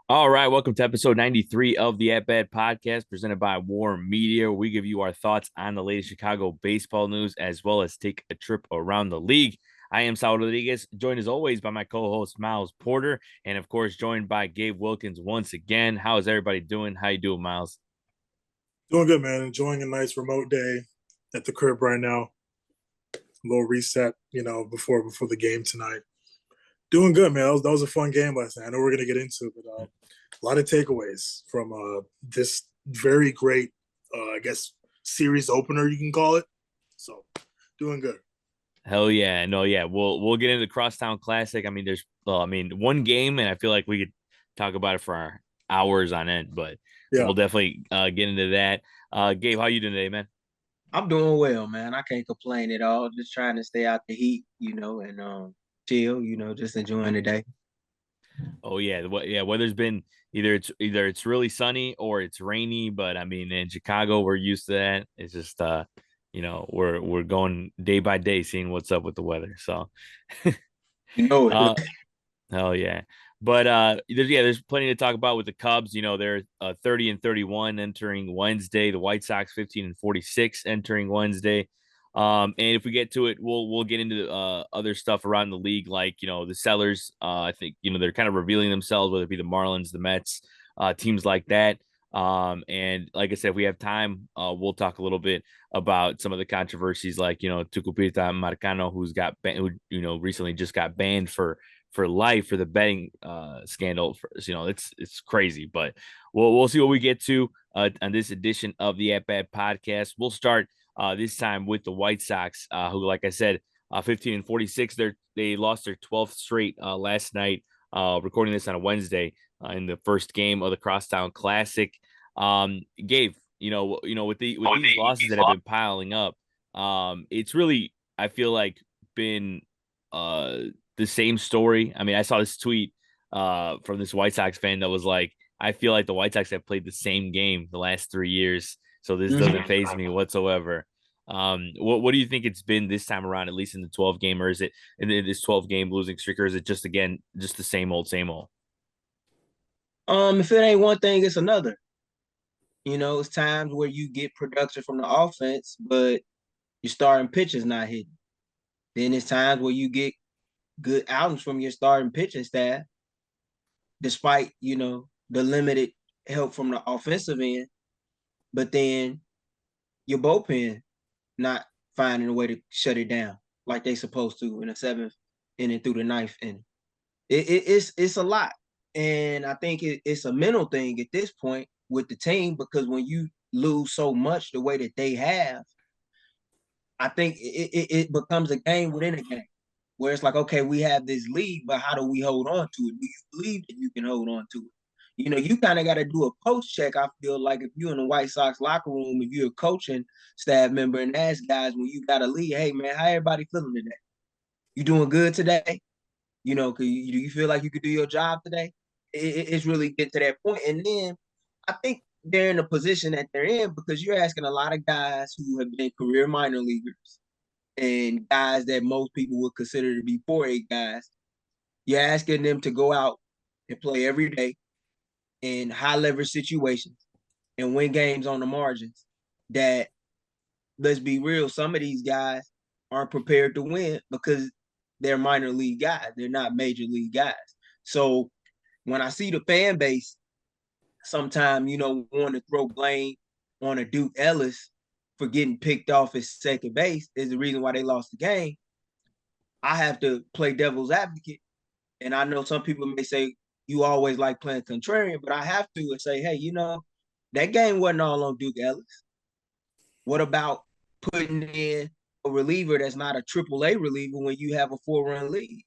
All right, welcome to episode 93 of the At Bat podcast presented by War Media. We give you our thoughts on the latest Chicago baseball news as well as take a trip around the league. I am Saul Rodriguez, joined as always by my co-host Miles Porter, and of course joined by Gabe Wilkins once again. How is everybody doing? How you doing, Miles? Doing good, man. Enjoying a nice remote day at the crib right now. A little reset, before the game tonight. Doing good, man. That was a fun game last night. I know we're gonna get into it, but a lot of takeaways from this very great, I guess, series opener you can call it. So, doing good. Hell yeah, no, yeah. We'll get into the Crosstown Classic. I mean, there's one game, and I feel like we could talk about it for hours on end, but Yeah, we'll definitely get into that. Gabe, how you doing today, man? I'm doing well, man. I can't complain at all. Just trying to stay out the heat, and chill, just enjoying the day. Oh yeah, yeah. Weather's been either it's really sunny or it's rainy, but I mean in Chicago we're used to that. It's just we're going day by day, seeing what's up with the weather. So, You know it. uh, hell yeah. But there's plenty to talk about with the Cubs. They're 30 and 31 entering Wednesday. The White Sox 15 and 46 entering Wednesday. And if we get to it, we'll get into other stuff around the league, like the sellers. I think they're kind of revealing themselves, whether it be the Marlins, the Mets, teams like that. And like I said, if we have time, we'll talk a little bit about some of the controversies, like Tucupita Marcano, who recently just got banned for life for the betting scandal. It's crazy, but we'll see what we get to on this edition of the At Bat podcast. We'll start this time with the White Sox, who, like I said, 15 and 46. They lost their 12th straight last night. Recording this on a Wednesday in the first game of the Crosstown Classic. Gabe, with these losses that have been piling up, it's really, I feel like, been uh the same story. I mean, I saw this tweet from this White Sox fan that was like, I feel like the White Sox have played the same game the last 3 years, so this doesn't phase me whatsoever. What do you think it's been this time around, at least in the 12 game, or is it in this 12 game losing streak, or is it just again just the same old, same old? If it ain't one thing, it's another. It's times where you get production from the offense, but your starting pitcher's not hitting. Then it's times where you get good outings from your starting pitching staff, despite, the limited help from the offensive end. But then your bullpen not finding a way to shut it down like they supposed to in the seventh inning through the ninth inning. It's a lot, and I think it's a mental thing at this point with the team, because when you lose so much the way that they have, I think it becomes a game within a game where it's like, okay, we have this lead, but how do we hold on to it? Do you believe that you can hold on to it? You kind of got to do a post check. I feel like if you're in the White Sox locker room, if you're a coaching staff member, and ask guys when you got a lead, hey man, how everybody feeling today? You doing good today? Do you feel like you could do your job today? It's really get to that point. And then I think they're in the position that they're in because you're asking a lot of guys who have been career minor leaguers and guys that most people would consider to be 4A guys. You're asking them to go out and play every day in high leverage situations and win games on the margins that, let's be real, some of these guys aren't prepared to win because they're minor league guys. They're not major league guys. So when I see the fan base sometimes, want to throw blame on a Duke Ellis for getting picked off at second base is the reason why they lost the game. I have to play devil's advocate. And I know some people may say you always like playing contrarian, but I have to and say, hey, that game wasn't all on Duke Ellis. What about putting in a reliever that's not a triple A reliever when you have a 4-run lead?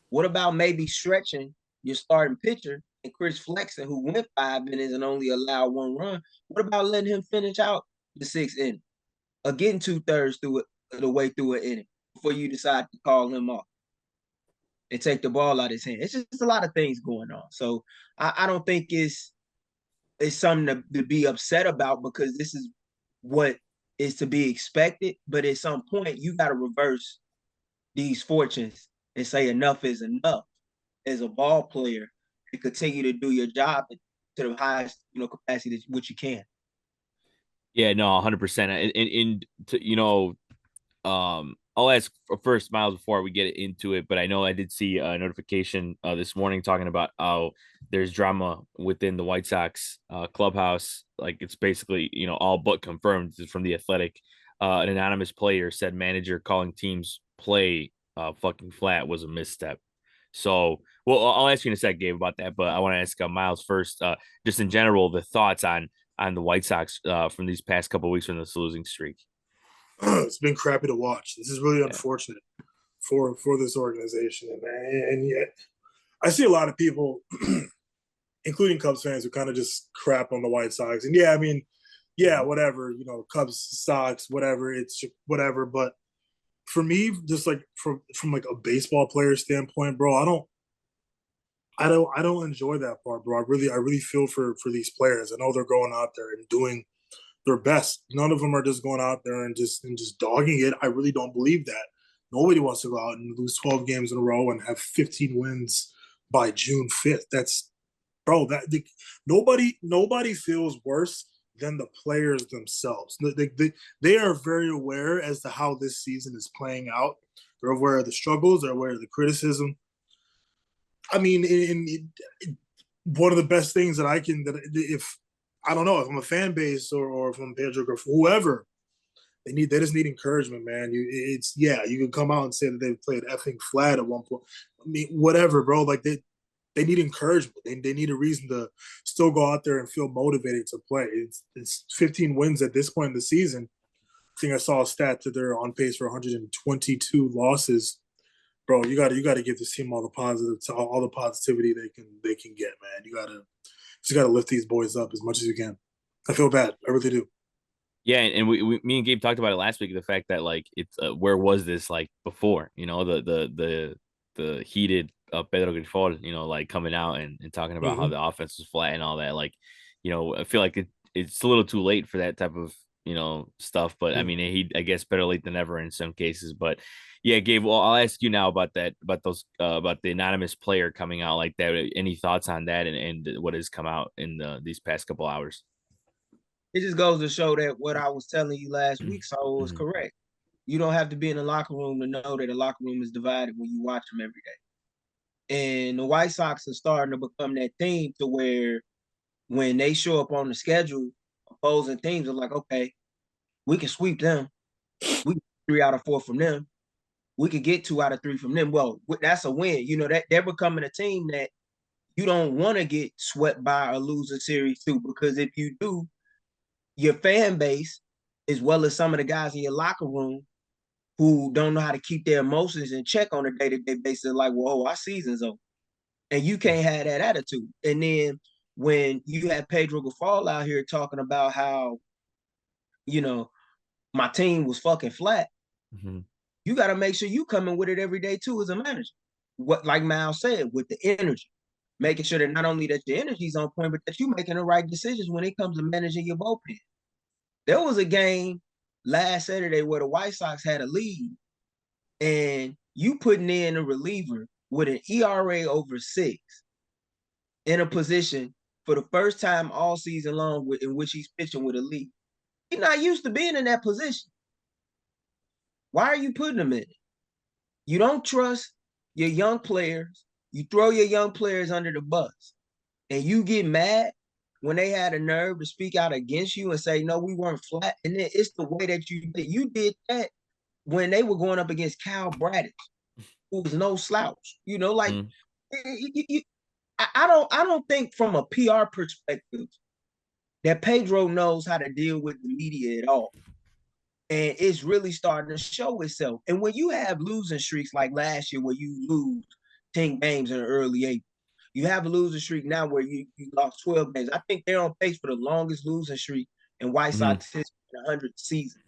What about maybe stretching your starting pitcher and Chris Flexen, who went 5 innings and only allowed 1 run? What about letting him finish out the sixth inning or getting 2/3 through it, the way through an inning before you decide to call him off and take the ball out of his hand? It's just a lot of things going on. So I don't think it's something to be upset about, because this is what is to be expected. But at some point, you got to reverse these fortunes and say enough is enough as a ball player and continue to do your job to the highest, capacity that which you can. Yeah, no, 100%. I'll ask first, Miles, before we get into it, but I know I did see a notification this morning talking about how there's drama within the White Sox clubhouse. Like it's basically, all but confirmed from the Athletic. An anonymous player said manager calling teams play fucking flat was a misstep. So, well, I'll ask you in a sec, Gabe, about that, but I want to ask Miles first, just in general, the thoughts on the White Sox from these past couple of weeks from this losing streak. It's been crappy to watch. This is really Yeah. unfortunate for this organization, and yet I see a lot of people, including Cubs fans, who kind of just crap on the White Sox. And yeah, I mean, yeah, whatever, Cubs, Sox, whatever, it's whatever. But for me, just like from like a baseball player standpoint, bro, I don't enjoy that part, bro. I really feel for these players. I know they're going out there and doing their best. None of them are just going out there and just dogging it. I really don't believe that. Nobody wants to go out and lose 12 games in a row and have 15 wins by June 5th. That's, bro, nobody feels worse than the players themselves. They are very aware as to how this season is playing out. They're aware of the struggles. They're aware of the criticism. I mean, one of the best things that if I don't know if I'm a fan base or if I'm Pedro or whoever, they just need encouragement, man. You can come out and say that they played effing flat at one point. I mean, whatever, bro. Like they need encouragement. They need a reason to still go out there and feel motivated to play. It's 15 wins at this point in the season. I think I saw a stat that they're on pace for 122 losses. Bro, you got to give this team all the positivity they can get, man. You got to lift these boys up as much as you can. I feel bad. I really do. Yeah, and me and Gabe talked about it last week. The fact that like it's where was this like before? The heated Pedro Grifol, like coming out and talking about how the offense was flat and all that. Like, I feel like it's a little too late for that type of stuff. But I mean, I guess better late than never in some cases. But yeah, Gabe, well, I'll ask you now about about the anonymous player coming out like that. Any thoughts on that and what has come out in these past couple hours? It just goes to show that what I was telling you last week, Saul, was Mhm. correct. You don't have to be in the locker room to know that the locker room is divided when you watch them every day. And the White Sox are starting to become that team to where when they show up on the schedule, opposing teams are like, okay, we can sweep them. We can 3 out of 4 from them. We could get 2 out of 3 from them. Well, that's a win. That they're becoming a team that you don't want to get swept by or lose a series to, because if you do, your fan base, as well as some of the guys in your locker room who don't know how to keep their emotions in check on a day-to-day basis, like, whoa, our season's over. And you can't have that attitude. And then when you have Pedro Grifol out here talking about how, my team was fucking flat, you got to make sure you coming with it every day too as a manager. What, like Miles said, with the energy, making sure that not only that your energy's on point, but that you're making the right decisions when it comes to managing your bullpen. There was a game last Saturday where the White Sox had a lead, and you putting in a reliever with an ERA over 6 in a position for the first time all season long in which he's pitching with a lead. He's not used to being in that position. Why are you putting him in it? You don't trust your young players. You throw your young players under the bus, and you get mad when they had a nerve to speak out against you and say, no, we weren't flat. And then it's the way that you did that when they were going up against Cal Bradish, who was no slouch. I don't think from a PR perspective that Pedro knows how to deal with the media at all. And it's really starting to show itself. And when you have losing streaks like last year where you lose 10 games in early April, you have a losing streak now where you lost 12 games. I think they're on pace for the longest losing streak in White Sox history in 100 seasons.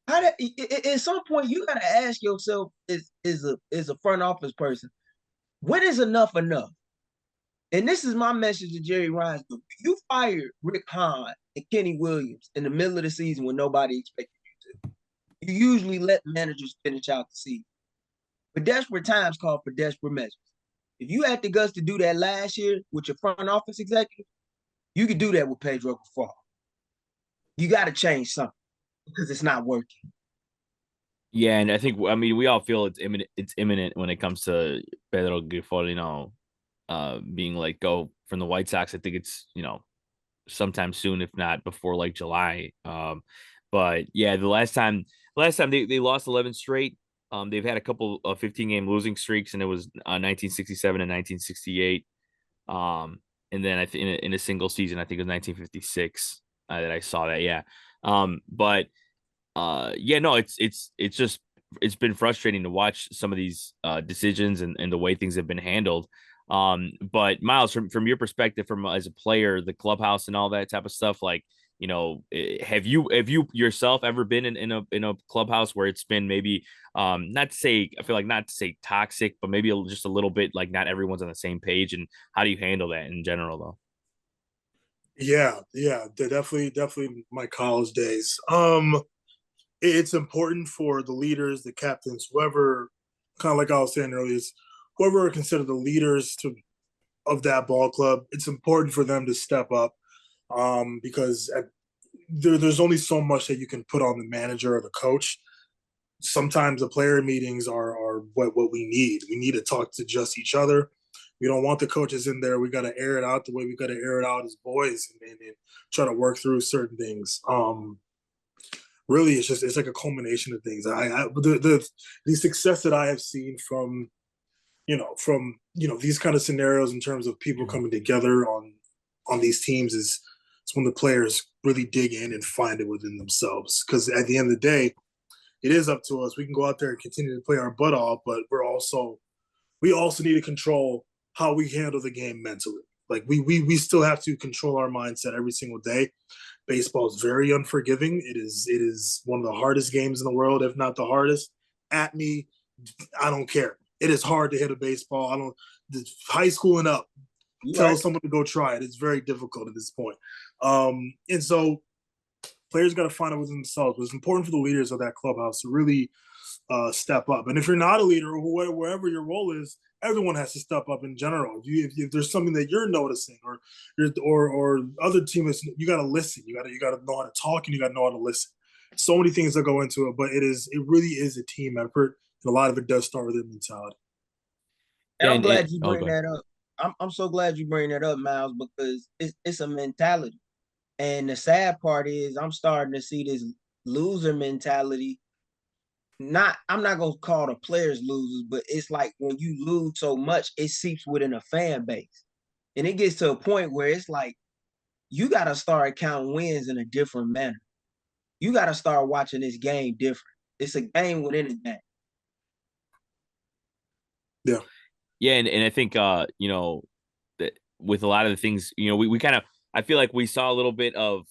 At some point, you got to ask yourself, is a front office person, when is enough enough? And this is my message to Jerry Reinsdorf. You fired Rick Hahn and Kenny Williams in the middle of the season when nobody expected you to. You usually let managers finish out the season. But desperate times call for desperate measures. If you had the guts to do that last year with your front office executive, you could do that with Pedro Fall. You got to change something because it's not working. Yeah, and I mean we all feel it's imminent when it comes to Pedro Grifol, being let go from the White Sox. I think it's, sometime soon, if not before like July. But yeah, the last time they lost 11 straight. They've had a couple of 15-game losing streaks, and it was 1967 and 1968. And then I think in a single season, I think it was 1956 that I saw that. Yeah. But yeah, no, it's just it's been frustrating to watch some of these decisions and the way things have been handled. But Miles, from your perspective, from as a player, the clubhouse and all that type of stuff, like, have you yourself ever been in a clubhouse where it's been maybe not to say, I feel like, not to say toxic, but maybe just a little bit like not everyone's on the same page, and how do you handle that in general though? Yeah, yeah, definitely my college days. It's important for the leaders, the captains, whoever, kind of like I was saying earlier, is whoever are considered the leaders of that ball club. It's important for them to step up, because there's only so much that you can put on the manager or the coach. Sometimes the player meetings are what we need. We need to talk to just each other. We don't want the coaches in there. We got to air it out the way we got to air it out as boys, and try to work through certain things. Really, it's like a culmination of things. The success that I have seen from these kind of scenarios in terms of people coming together on these teams is it's when the players really dig in and find it within themselves. Because at the end of the day, it is up to us. We can go out there and continue to play our butt off, but we also need to control how we handle the game mentally. Like we still have to control our mindset every single day. Baseball is very unforgiving. It is one of the hardest games in the world, if not the hardest. At me, I don't care. It is hard to hit a baseball. I don't high school and up. Tell someone to go try it. It's very difficult at this point. And so players got to find it within themselves. But it's important for the leaders of that clubhouse to really step up. And if you're not a leader, or wherever your role is, everyone has to step up in general. If there's something that you're noticing, or other teammates, you got to listen. You got to know how to talk, and you got to know how to listen. So many things that go into it, but it really is a team effort, and a lot of it does start with their mentality. And Yeah, I'm glad you oh, bring that up. I'm so glad you bring that up, Miles, because it's a mentality. And the sad part is I'm starting to see this loser mentality. I'm not gonna call the players losers, but it's like when you lose so much, it seeps within a fan base. And it gets to a point where it's like you gotta start counting wins in a different manner. You gotta start watching this game different. It's a game within a game. Yeah. Yeah, and I think that with a lot of the things, we kind of, I feel like we saw a little bit of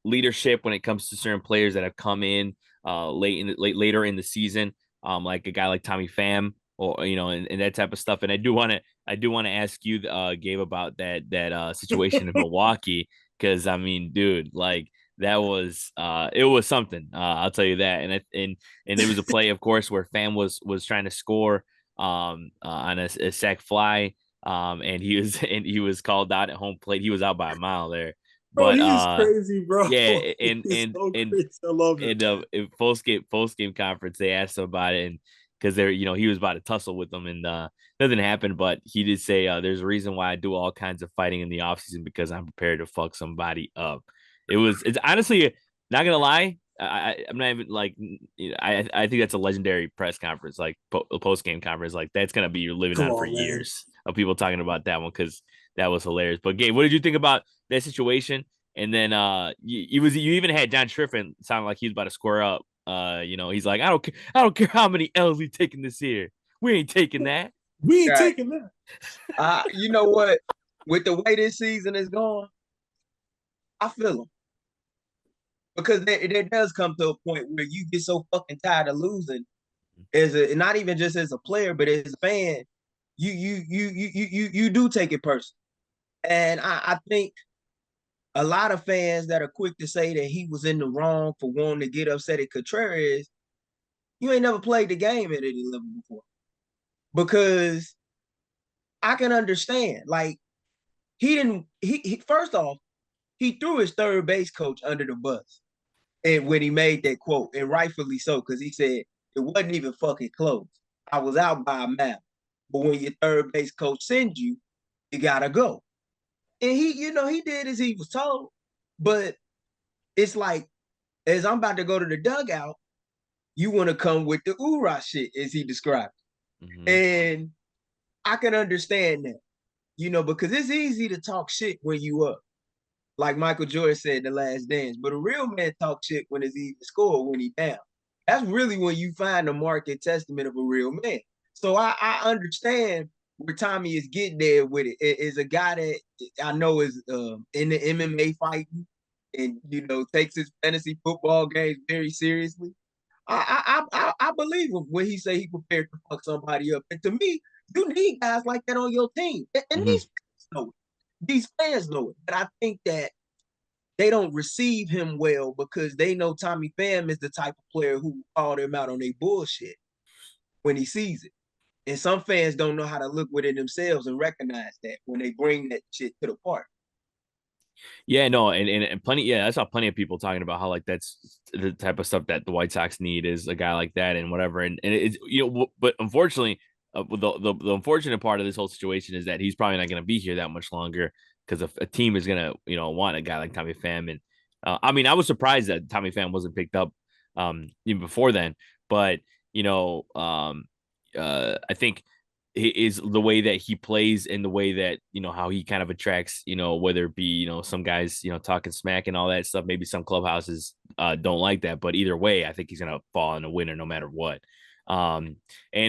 leadership when it comes to certain players that have come in later in the season, like a guy like Tommy Pham, or and that type of stuff. And I do want to ask you, Gabe, about that situation in Milwaukee, because I mean, dude, like that was it was something, I'll tell you that. And there was a play, of course, where Pham was trying to score on a sac fly, and he was called out at home plate. He was out by a mile there. Bro, But he is crazy, bro. yeah, and He's and so and crazy. I love it. and in post game conference, they asked him about it, and because he was about to tussle with them, and nothing happened. But he did say, there's a reason why I do all kinds of fighting in the offseason, because I'm prepared to fuck somebody up. It's honestly, not gonna lie, I'm not even like, I think that's a legendary press conference, like post game conference, like that's gonna be living Come on for on, man. years of people talking about that one, because that was hilarious. But Gabe, what did you think about that situation? And then you even had John Triffin sound like he was about to square up. He's like, I don't care how many L's we taking this year. We ain't taking that. We ain't Right. taking that. You know what? With the way this season is going, I feel them. Because there does come to a point where you get so fucking tired of losing, not even just as a player, but as a fan, you do take it personal. And I think a lot of fans that are quick to say that he was in the wrong for wanting to get upset at Contreras, you ain't never played the game at any level before. Because I can understand. Like he didn't. He first off, he threw his third base coach under the bus, and when he made that quote, and rightfully so, because he said it wasn't even fucking close. I was out by a mile, but when your third base coach sends you, you gotta go. And he did as he was told. But it's like, as I'm about to go to the dugout, you want to come with the oorah shit, as he described it. Mm-hmm. And I can understand that, because it's easy to talk shit when you up. Like Michael Jordan said, The Last Dance. But a real man talk shit when it's easy to score when he down. That's really when you find the mark and testament of a real man. So I understand where Tommy is getting there with it. Is a guy that I know is in the MMA fighting and takes his fantasy football games very seriously. I believe him when he say he prepared to fuck somebody up. And to me, you need guys like that on your team. And Mm-hmm. these fans know it. These fans know it. But I think that they don't receive him well because they know Tommy Pham is the type of player who called him out on their bullshit when he sees it. And some fans don't know how to look within themselves and recognize that when they bring that shit to the park. Yeah, no, and plenty. Yeah, I saw plenty of people talking about how like that's the type of stuff that the White Sox need is a guy like that and whatever. And it's but unfortunately, the unfortunate part of this whole situation is that he's probably not going to be here that much longer because a team is going to want a guy like Tommy Pham. And I mean, I was surprised that Tommy Pham wasn't picked up even before then, but I think is the way that he plays and the way that how he kind of attracts whether it be some guys talking smack and all that stuff. Maybe some clubhouses don't like that, but either way I think he's gonna fall in a winner no matter what. And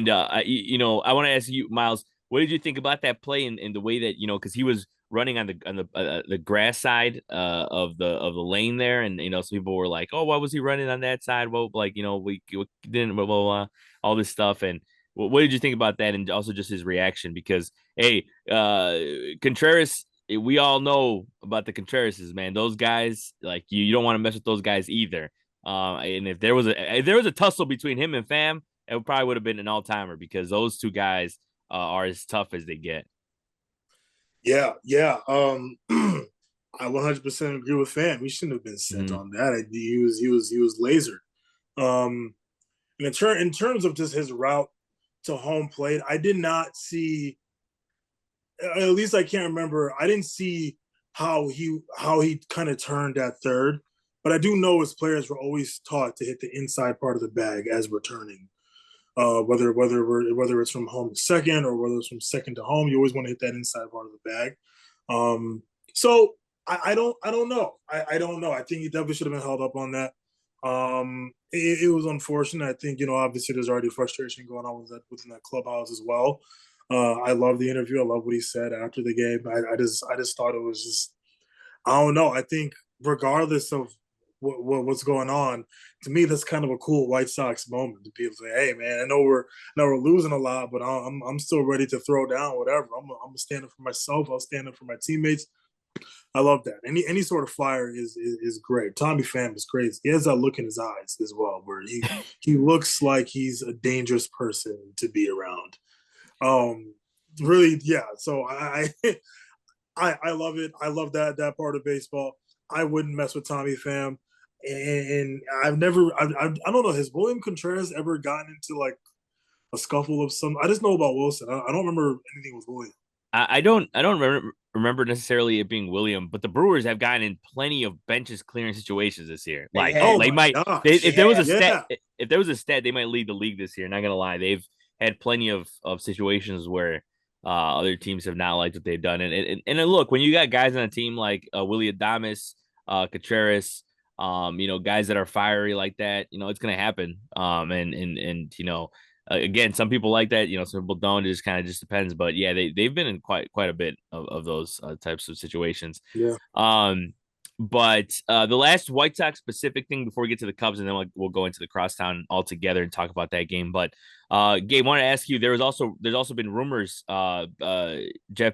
I want to ask you, Miles, what did you think about that play and the way that because he was running on the grass side of the lane there, and some people were like, oh, why was he running on that side? Well, like we didn't blah, blah, blah, all this stuff. And what did you think about that, and also just his reaction? Because hey, Contreras, we all know about the Contrerases, man. Those guys, like you don't want to mess with those guys either. And if there was a tussle between him and Pham, it probably would have been an all timer because those two guys are as tough as they get. Yeah. I 100% agree with Pham. He shouldn't have been sent on that. He was lasered. And in terms of just his route to home plate, I did not see, at least I can't remember, I didn't see how he kind of turned at third, but I do know his players were always taught to hit the inside part of the bag as returning. Whether it's from home to second or whether it's from second to home, you always want to hit that inside part of the bag. So I don't know. I don't know. I think he definitely should have been held up on that. It was unfortunate. I think obviously there's already frustration going on within that clubhouse as well. I love the interview. I love what he said after the game. I just thought it was just, I don't know. I think regardless of what's going on, to me that's kind of a cool White Sox moment to be able to say, hey man, I know we're losing a lot, but I'm still ready to throw down whatever. I'm standing for myself. I'll stand up for my teammates. I love that. Any sort of flyer is great. Tommy Pham is crazy. He has that look in his eyes as well, where he looks like he's a dangerous person to be around. Really, yeah. So I love it. I love that part of baseball. I wouldn't mess with Tommy Pham, and I don't know. Has William Contreras ever gotten into like a scuffle of some? I just know about Wilson. I don't remember anything with William. I don't remember necessarily it being William, but the Brewers have gotten in plenty of benches clearing situations this year. Like they might, if there was a stat, they might lead the league this year. Not gonna lie, they've had plenty of situations where other teams have not liked what they've done. And then look, when you got guys on a team like Willie Adames, Contreras, guys that are fiery like that, it's gonna happen. Again, some people like that, some people don't. It just kind of just depends. But yeah, they've been in quite a bit of those types of situations. Yeah. But the last White Sox specific thing before we get to the Cubs, and then we'll go into the Crosstown altogether and talk about that game. But Gabe, I want to ask you, there's also been rumors, Jeff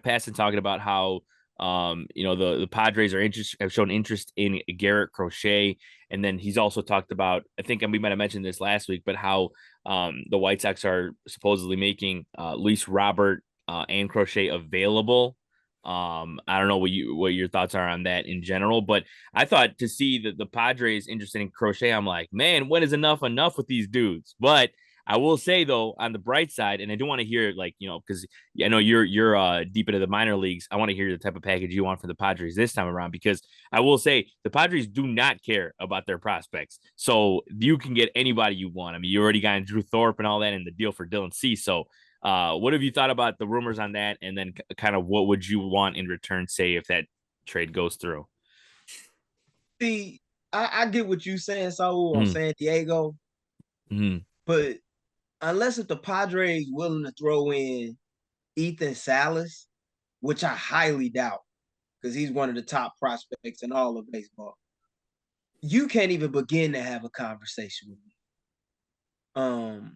Passan talking about how the Padres have shown interest in Garrett Crochet. And then he's also talked about, I think, and we might have mentioned this last week, but how the White Sox are supposedly making Luis Robert and Crochet available. I don't know what your thoughts are on that in general, but I thought to see that the Padres interested in Crochet, I'm like, man, when is enough with these dudes? But I will say though, on the bright side, and I do want to hear because I know you're deep into the minor leagues. I want to hear the type of package you want for the Padres this time around, because I will say the Padres do not care about their prospects, so you can get anybody you want. I mean, you already got Drew Thorpe and all that in the deal for Dylan Cease, so what have you thought about the rumors on that? And then kind of what would you want in return, say, if that trade goes through? See, I get what you're saying, Saul, on Mm-hmm. San Diego, Mm-hmm. but unless if the Padres willing to throw in Ethan Salas, which I highly doubt, because he's one of the top prospects in all of baseball, you can't even begin to have a conversation with me.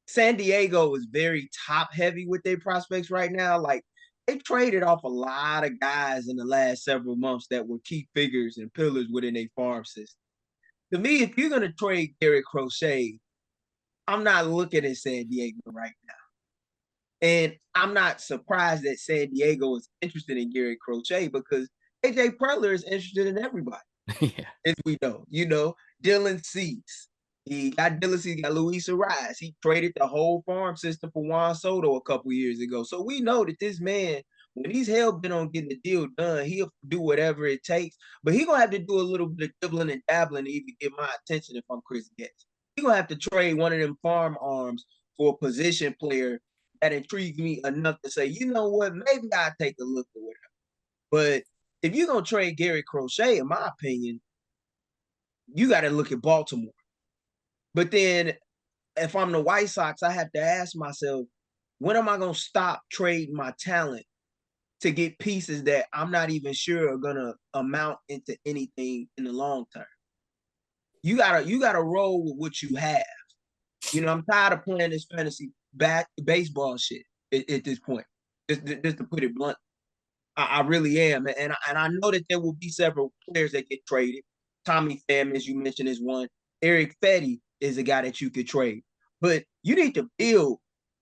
San Diego is very top heavy with their prospects right now. Like, they traded off a lot of guys in the last several months that were key figures and pillars within a farm system. To me, if you're going to trade Garrett Crochet, I'm not looking at San Diego right now. And I'm not surprised that San Diego is interested in Garrett Crochet, because AJ Preller is interested in everybody. Yeah. As we know, Dylan Cease. He got Luis Ariz. He traded the whole farm system for Juan Soto a couple years ago. So we know that this man, when he's hell bent on getting the deal done, he'll do whatever it takes. But he's going to have to do a little bit of dribbling and dabbling to even get my attention if I'm Chris Getz. He's going to have to trade one of them farm arms for a position player that intrigues me enough to say, you know what, maybe I'll take a look at whatever. But if you're going to trade Garrett Crochet, in my opinion, you got to look at Baltimore. But then if I'm the White Sox, I have to ask myself, when am I going to stop trading my talent to get pieces that I'm not even sure are going to amount into anything in the long term? You gotta roll with what you have. I'm tired of playing this fantasy baseball shit at this point. Just to put it blunt, I really am, and I know that there will be several players that get traded. Tommy Pham, as you mentioned, is one. Eric Fetty is a guy that you could trade, but you need to build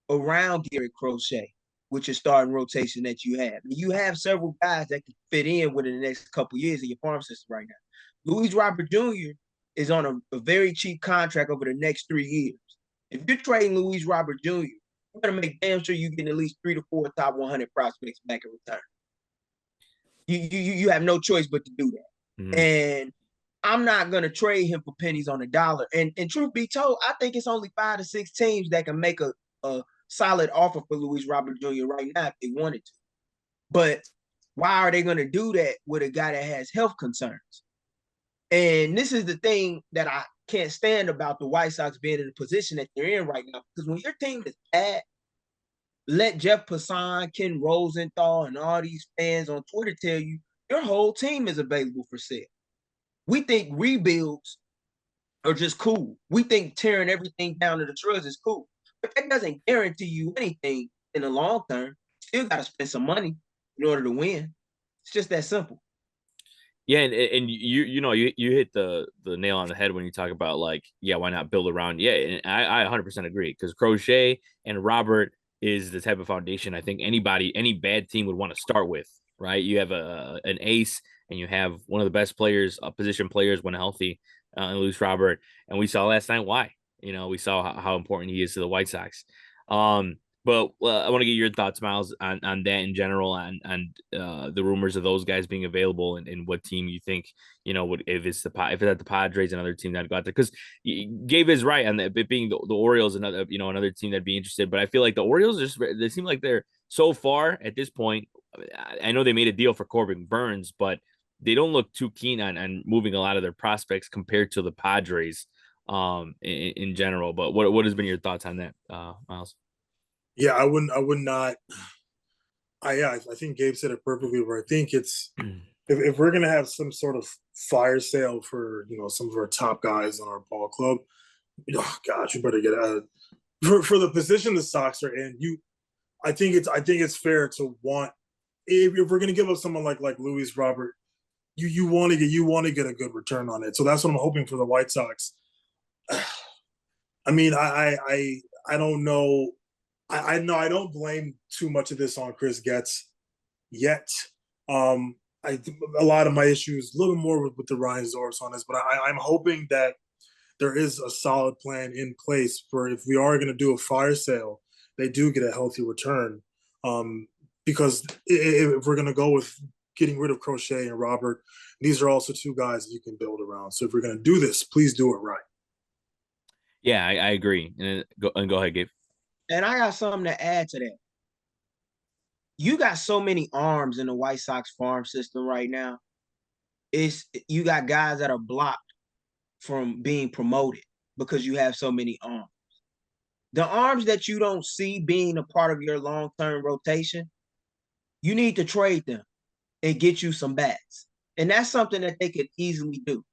around Garrett Crochet with your starting rotation that you have. And you have several guys that can fit in within the next couple of years in your farm system right now. Luis Robert Jr. is on a very cheap contract over the next 3 years. If you're trading Luis Robert Jr., you're going to make damn sure you're getting at least 3 to 4 top 100 prospects back in return. You have no choice but to do that. Mm-hmm. And I'm not going to trade him for pennies on the dollar. And truth be told, I think it's only 5 to 6 teams that can make a solid offer for Luis Robert Jr. right now if they wanted to. But why are they going to do that with a guy that has health concerns? And this is the thing that I can't stand about the White Sox being in the position that they're in right now. Because when your team is bad, let Jeff Passan, Ken Rosenthal, and all these fans on Twitter tell you your whole team is available for sale. We think rebuilds are just cool. We think tearing everything down to the shreds is cool. But that doesn't guarantee you anything in the long term. You still got to spend some money in order to win. It's just that simple. Yeah, and you hit the nail on the head when you talk about, like, yeah, why not build around? Yeah, and I 100% agree, because Crochet and Robert is the type of foundation I think any bad team would want to start with, right? You have an ace, and you have one of the best players, position players when healthy, in Luis Robert, and we saw last night why. We saw how important he is to the White Sox. But I want to get your thoughts, Miles, on that in general, on the rumors of those guys being available, and what team you think, would, if it's at the Padres, another team that'd go out there. Because Gabe is right on it being the Orioles, another team that'd be interested. But I feel like the Orioles they seem like they're so far at this point. I know they made a deal for Corbin Burns, but they don't look too keen on moving a lot of their prospects compared to the Padres, in general. But what has been your thoughts on that, Miles? Yeah, I would not. I think Gabe said it perfectly. Where I think it's if we're gonna have some sort of fire sale for some of our top guys on our ball club, oh gosh, you better get out for the position the Sox are in. I think it's fair to want, if we're gonna give up someone like Luis Robert, you want to get a good return on it. So that's what I'm hoping for the White Sox. I mean, I don't know I know I don't blame too much of this on Chris Getz yet. Um, a lot of my issues, a little more with the Ryan Zorus on this, but I'm hoping that there is a solid plan in place for if we are going to do a fire sale, they do get a healthy return. Um, because if we're going to go with getting rid of Crochet and Robert, these are also two guys that you can build around. So if we're going to do this, please do it right. Yeah, I agree. And go ahead, Gabe. And I got something to add to that. You got so many arms in the White Sox farm system right now. You got guys that are blocked from being promoted because you have so many arms. The arms that you don't see being a part of your long-term rotation, you need to trade them and get you some bats. And that's something that they could easily do.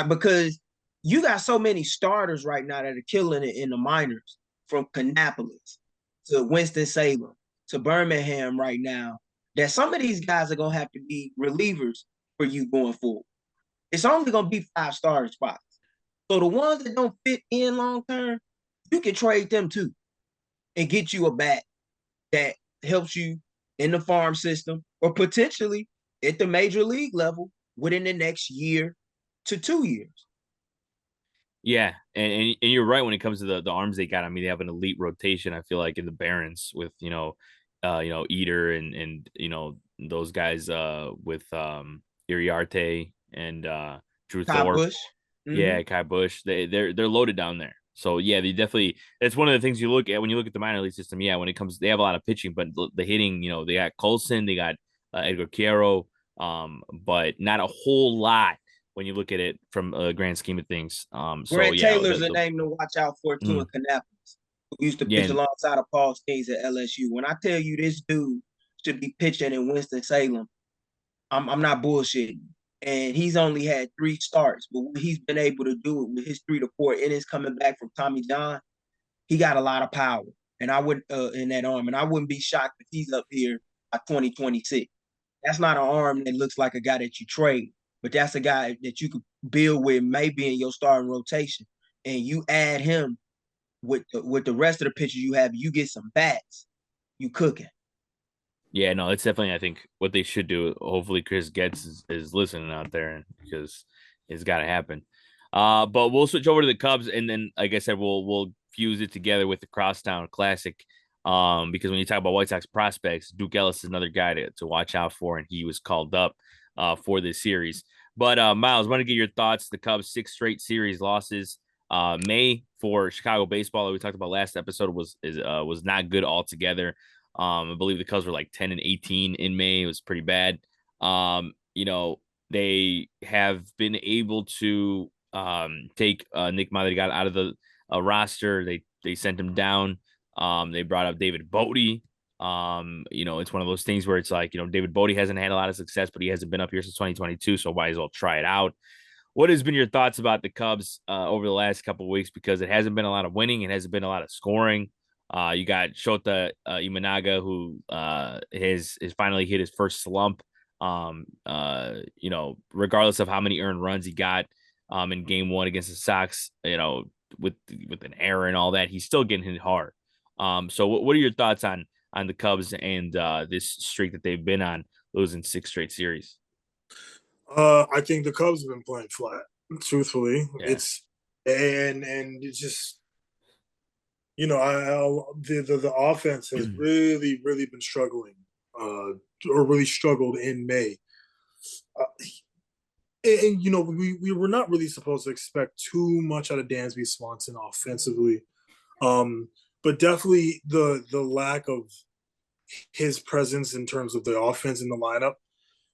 Because you got so many starters right now that are killing it in the minors, from Kannapolis to Winston-Salem to Birmingham right now, that some of these guys are going to have to be relievers for you going forward. It's only going to be 5 starter spots. So the ones that don't fit in long term, you can trade them too and get you a bat that helps you in the farm system or potentially at the major league level within the next year to 2 years. Yeah, and you're right when it comes to the arms they got. I mean, they have an elite rotation. I feel like in the Barons with Eater and those guys with Iriarte and Drew Kyle Thorpe. Busch. Yeah, Kai Bush. They're loaded down there. So yeah, they definitely. That's one of the things you look at when you look at the minor league system. Yeah, when it comes, they have a lot of pitching, but the hitting, they got Colson, they got Edgar Quiero, but not a whole lot when you look at it from a grand scheme of things. So Grant yeah, Taylor's a name to watch out for too in Kannapolis, who used to pitch yeah, alongside of Paul Skeens at LSU. When I tell you this dude should be pitching in Winston-Salem, I'm not bullshitting. And he's only had 3 starts, but what he's been able to do it with his 3 to 4 innings coming back from Tommy John, he got a lot of power. And I would in that arm, and I wouldn't be shocked if he's up here by 2026. That's not an arm that looks like a guy that you trade, but that's a guy that you could build with maybe in your starting rotation. And you add him with the rest of the pitchers you have, you get some bats, you cooking. yeah, no, it's definitely I think what they should do. Hopefully, Chris Getz is listening out there because it's got to happen. But we'll switch over to the Cubs, and then, like I said, we'll fuse it together with the Crosstown Classic. Because when you talk about White Sox prospects, Duke Ellis is another guy to watch out for, and he was called up for this series. But Miles, I want to get your thoughts. The Cubs 6 straight series losses. May for Chicago baseball that we talked about last episode was not good altogether. I believe the Cubs were like 10 and 18 in May. It was pretty bad. They have been able to take Nick Madrigal out of the roster. They sent him down. They brought up David Bodie. It's one of those things where it's like, David Bodie hasn't had a lot of success, but he hasn't been up here since 2022, so might as well try it out. What has been your thoughts about the Cubs over the last couple of weeks? Because it hasn't been a lot of winning, it hasn't been a lot of scoring. You got Shota Imanaga, who has finally hit his first slump. Regardless of how many earned runs he got in game 1 against the Sox, with an error and all that, he's still getting hit hard. So what are your thoughts on the Cubs and this streak that they've been on, losing 6 straight series? I think the Cubs have been playing flat. Truthfully, Yeah. it's it's just the offense has really been struggling, or really struggled in May. We were not really supposed to expect too much out of Dansby Swanson offensively, but definitely the lack of his presence in terms of the offense in the lineup,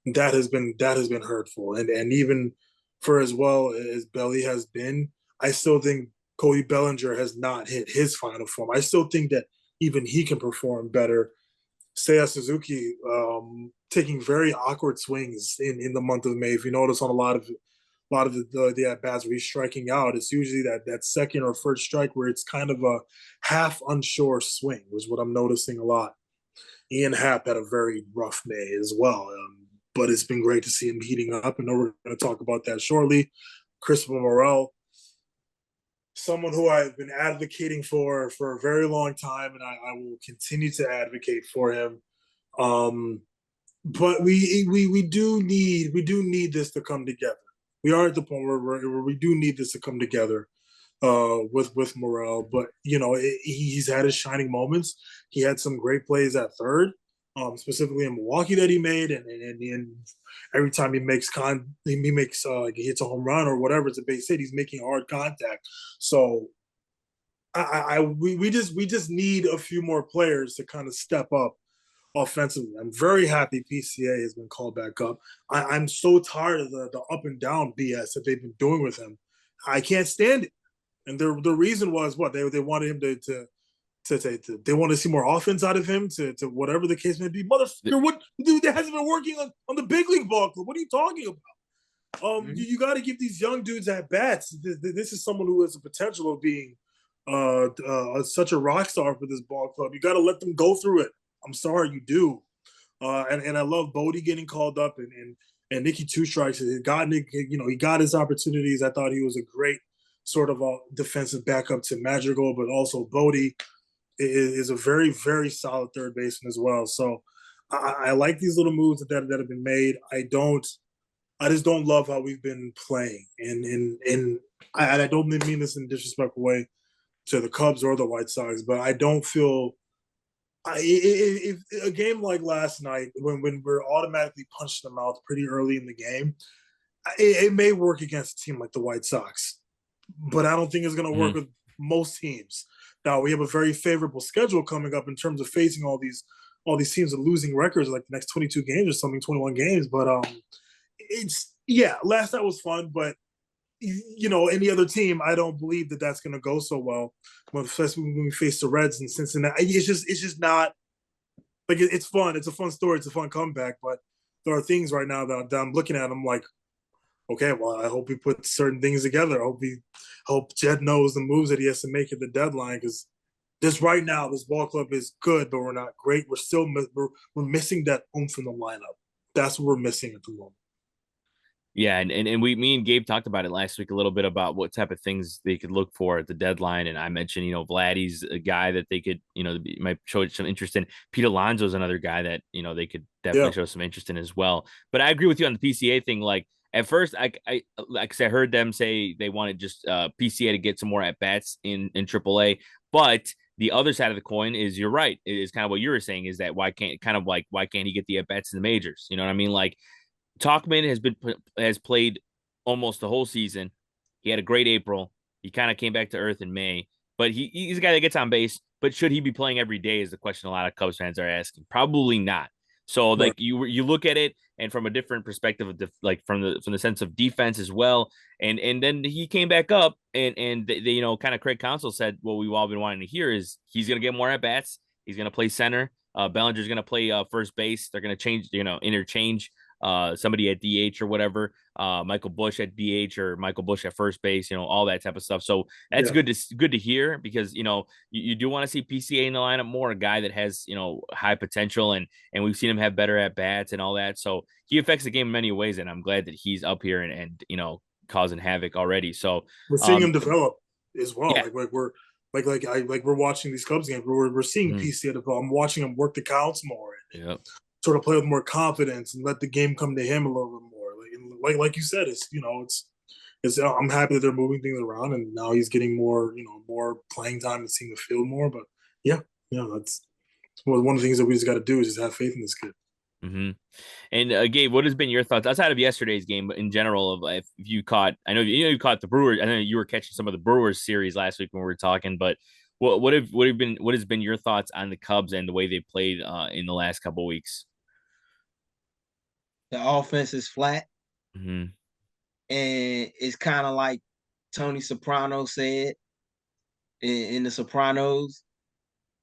that has been hurtful. And even for as well as Belly has been, I still think Cody Bellinger has not hit his final form. I still think that even he can perform better. Seiya Suzuki taking very awkward swings in the month of May. If you notice on a lot of the at bats where he's striking out, it's usually that second or first strike where it's kind of a half unsure swing, is what I'm noticing a lot. Ian Happ had a very rough May as well, but it's been great to see him heating up. And we're going to talk about that shortly. Christopher Morel, someone who I've been advocating for a very long time, and I will continue to advocate for him. But we do need this to come together. We are at the point where we do need this to come together with Morel. But he's had his shining moments. He had some great plays at third, specifically in Milwaukee that he made, and every time he hits a home run or whatever, it's a base hit. He's making hard contact. So we just need a few more players to kind of step up offensively. I'm very happy PCA has been called back up. I'm so tired of the up and down BS that they've been doing with him. I can't stand it. And the reason was what they wanted him to they want to see more offense out of him to whatever the case may be. Motherfucker, what dude that hasn't been working on the big league ball club? What are you talking about? You got to give these young dudes at bats. This is someone who has the potential of being such a rock star for this ball club. You got to let them go through it. I'm sorry, you do. And I love Bodie getting called up and Nicky Two Strikes. He got his opportunities. I thought he was a great sort of a defensive backup to Madrigal, but also Bodie is a very, very solid third baseman as well. So I like these little moves that have been made. I just don't love how we've been playing, and I don't mean this in a disrespectful way to the Cubs or the White Sox, but I don't feel if a game like last night when we're automatically punched in the mouth pretty early in the game, it may work against a team like the White Sox, but I don't think it's going to work with most teams. Now we have a very favorable schedule coming up in terms of facing all these teams with losing records, like the next 22 games or something, 21 games. But last night was fun, but any other team, I don't believe that that's going to go so well. Especially when we face the Reds in Cincinnati, it's just not like it's fun. It's a fun story. It's a fun comeback, but there are things right now that I'm looking at. I'm like, okay, well, I hope we put certain things together. I hope Jed knows the moves that he has to make at the deadline, because this right now, this ball club is good, but we're not great. We're missing that oomph in the lineup. That's what we're missing at the moment. Yeah, and me and Gabe talked about it last week a little bit about what type of things they could look for at the deadline, and I mentioned Vladdy's a guy that they could might show some interest in. Pete Alonso's another guy that they could definitely show some interest in as well. But I agree with you on the PCA thing. Like at first, I heard them say they wanted just PCA to get some more at bats in AAA, but the other side of the coin is you're right. It is kind of what you were saying, is that why can't he get the at bats in the majors? You know what I mean? Like Talkman has played almost the whole season. He had a great April. He kind of came back to earth in May, but he's a guy that gets on base. But should he be playing every day is the question a lot of Cubs fans are asking. Probably not. So like you look at it, and from a different perspective of from the sense of defense as well. And then he came back up, and they kind of Craig Counsell said what we've all been wanting to hear is he's going to get more at bats. He's going to play center. Bellinger's going to play first base. They're going to interchange somebody at DH or whatever, Michael Bush at DH or Michael Bush at first base, all that type of stuff. So that's good to hear, because you do want to see PCA in the lineup more, a guy that has high potential, and we've seen him have better at bats and all that. So he affects the game in many ways, and I'm glad that he's up here and causing havoc already. So we're seeing him develop as well. Yeah. We're watching these Cubs games. We're seeing PCA develop. I'm watching him work the counts more. Yep. Sort of play with more confidence and let the game come to him a little bit more. Like you said, it's I'm happy that they're moving things around, and now he's getting more playing time and seeing the field more. But that's one of the things that we just got to do is just have faith in this kid. Mm-hmm. And Gabe, what has been your thoughts outside of yesterday's game, but in general, of if you caught? I know you caught the Brewers. I know you were catching some of the Brewers series last week when we were talking, but what has been your thoughts on the Cubs and the way they played in the last couple of weeks? The offense is flat, and it's kind of like Tony Soprano said in The Sopranos,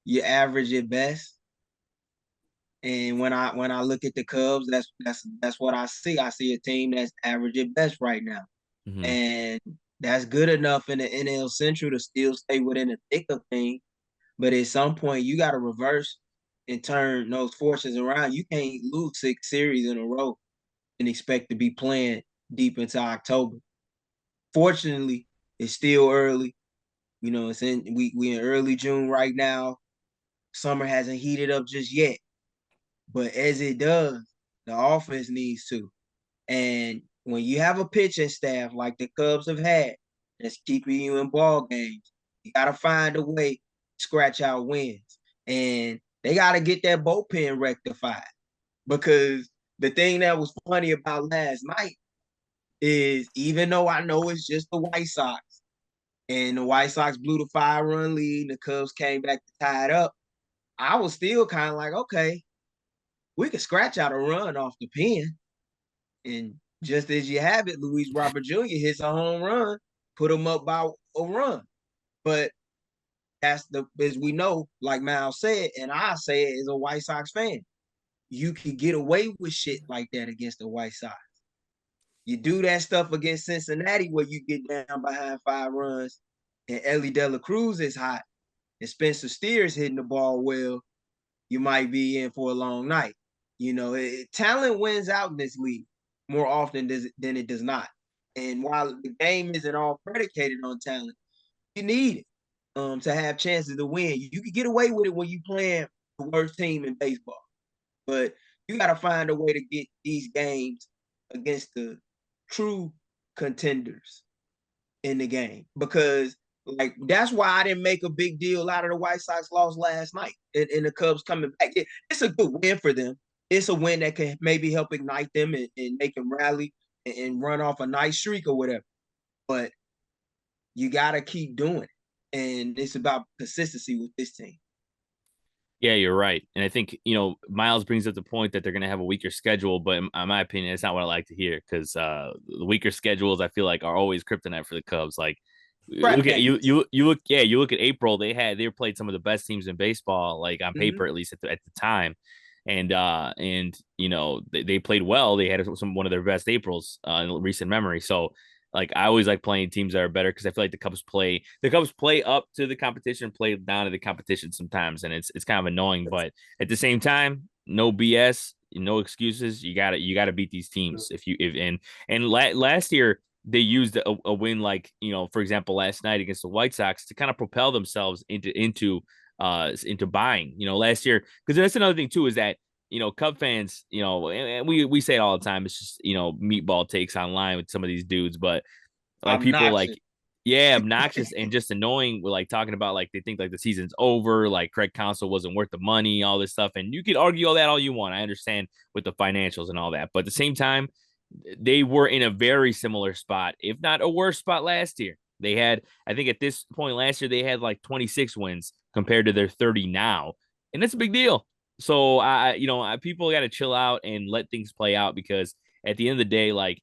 you average at best. And when I look at the Cubs, that's what I see. I see a team that's average at best right now, and that's good enough in the NL Central to still stay within the thick of things. But at some point, you got to reverse and turn those forces around. You can't lose 6 series in a row and expect to be playing deep into October. Fortunately, it's still early. You know, we in early June right now. Summer hasn't heated up just yet, but as it does, the offense needs to. And when you have a pitching staff like the Cubs have had, that's keeping you in ball games, you got to find a way to scratch out wins. And they got to get that bullpen rectified, because the thing that was funny about last night is, even though I know it's just the White Sox, and the White Sox blew the 5-run lead, and the Cubs came back to tie it up, I was still kind of like, okay, we could scratch out a run off the pen. And just as you have it, Luis Robert Jr. hits a home run, put him up by a run. But that's as we know, like Miles said, and I say it as a White Sox fan, you can get away with shit like that against the White Sox. You do that stuff against Cincinnati where you get down behind 5 runs and Ellie De La Cruz is hot and Spencer Steer's hitting the ball well, you might be in for a long night. You know, talent wins out in this league more often than it does not. And while the game isn't all predicated on talent, you need it to have chances to win. You can get away with it when you playing the worst team in baseball, but you got to find a way to get these games against the true contenders in the game, because like that's why I didn't make a big deal out of the White Sox loss last night and the Cubs coming back. It's a good win for them. It's a win that can maybe help ignite them and make them rally and run off a nice streak or whatever. But you got to keep doing it. And it's about consistency with this team. Yeah, you're right. And I think, Miles brings up the point that they're going to have a weaker schedule, but in my opinion, it's not what I like to hear, because the weaker schedules, I feel like, are always kryptonite for the Cubs. Like, Crap look at games. you look at April, they played some of the best teams in baseball, like on paper, at least at the time. And they played well. They had one of their best Aprils in recent memory. So like, I always like playing teams that are better, because I feel like the Cubs play up to the competition, play down to the competition sometimes, and it's kind of annoying. But at the same time, no BS, no excuses. You gotta beat these teams. Last year they used a win, like, for example, last night against the White Sox, to kind of propel themselves into buying. Last year, because that's another thing too, is that Cub fans, and we say it all the time. It's just, meatball takes online with some of these dudes, but like, people Obnoxious. like, yeah, obnoxious and just annoying. We're like talking about, like, they think like the season's over, like Craig Counsell wasn't worth the money, all this stuff. And you could argue all that all you want. I understand with the financials and all that, but at the same time, they were in a very similar spot, if not a worse spot last year. They had, I think at this point last year, they had like 26 wins compared to their 30 now. And that's a big deal. So people got to chill out and let things play out, because at the end of the day, like,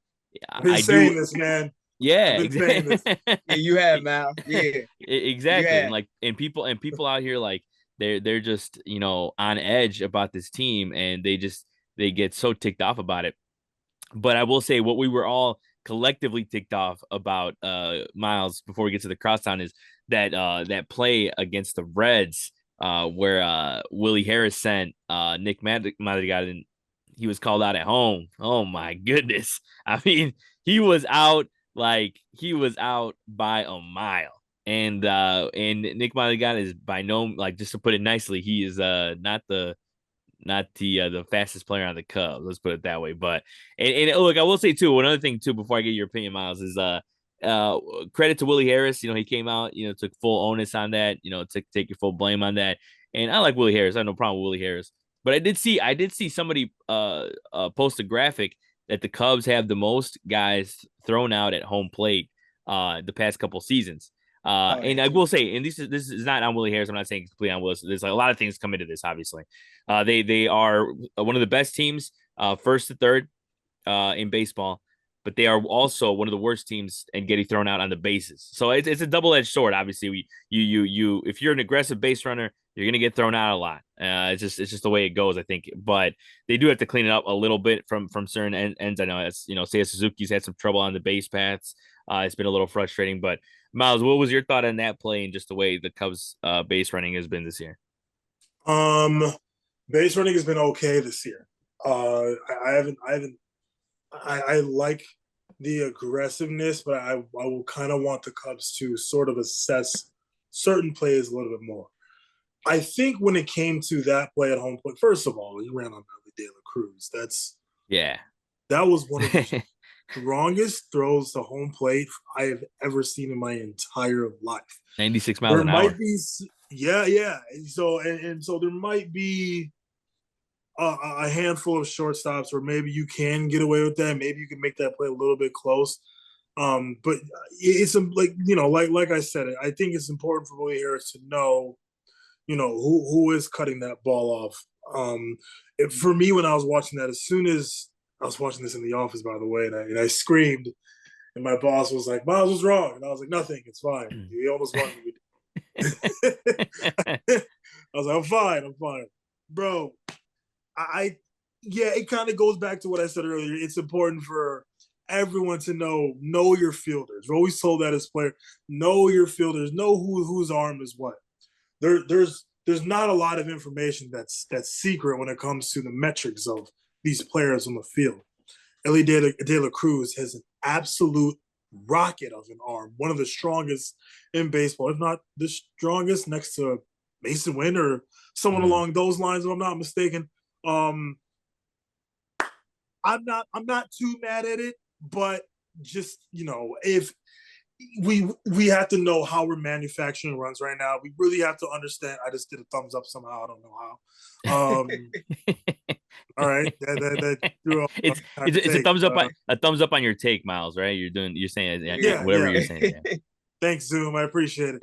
I've been I saying do. this, man. Yeah, I've been saying this. Yeah, you have, Mal. Yeah, you exactly. And have. like, and people out here, like, they're just, on edge about this team, and they get so ticked off about it. But I will say, what we were all collectively ticked off about, Miles, before we get to the crosstown, is that play against the Reds, where Willie Harris sent Nick Madrigal, and he was called out at home. Oh my goodness. I mean, he was out by a mile. And Nick Madrigal is by no, like, just to put it nicely, he is not the fastest player on the Cubs. Let's put it that way. But and look, I will say too, another thing too, before I get your opinion, Miles, is credit to Willie Harris. He came out, took full onus on that, take your full blame on that. And I like Willie Harris. I have no problem with Willie Harris. But I did see somebody post a graphic that the Cubs have the most guys thrown out at home plate the past couple seasons. Oh, And that I too. will say, and this is not on Willie Harris. I'm not saying completely on Willis. There's like a lot of things come into this, obviously. They are one of the best teams, first to third, in baseball, but they are also one of the worst teams in getting thrown out on the bases. So it's a double edged sword. Obviously, if you're an aggressive base runner, you're gonna get thrown out a lot. It's just the way it goes, I think. But they do have to clean it up a little bit from certain ends. I know that's, Seiya Suzuki's had some trouble on the base paths. It's been a little frustrating. But Miles, what was your thought on that play and just the way the Cubs base running has been this year? Um, Base running has been okay this year. I like the aggressive-ness, but I will kind of want the Cubs to sort of assess certain plays a little bit more. I think when it came to that play at home plate, first of all, he ran on Ellie De La Cruz. That was one of the strongest throws to home plate I have ever seen in my entire life. 96 miles an hour. Might be, yeah. So there might be a handful of shortstops where maybe you can get away with that. Maybe you can make that play a little bit close. But it's like I said, I think it's important for Willie Harris to know, who is cutting that ball off. For me, when I was watching that, as soon as I was watching this in the office, by the way, and I screamed, and my boss was like, "Miles was wrong," and I was like, "Nothing, it's fine. He almost won." I was like, I'm fine, bro. It kind of goes back to what I said earlier. It's important for everyone to know your fielders. We're always told that as players, know your fielders, know whose arm is what. There's not a lot of information that's secret when it comes to the metrics of these players on the field. Ellie De La Cruz has an absolute rocket of an arm, one of the strongest in baseball, if not the strongest, next to Mason Wynn or someone along those lines, if I'm not mistaken. I'm not too mad at it, but just, if we have to know how we're manufacturing runs right now. We really have to understand. I just did a thumbs up somehow. I don't know how. All right, it's a thumbs up. A thumbs up on your take, Miles. Right? You're saying whatever you're saying. Yeah. Thanks, Zoom. I appreciate it.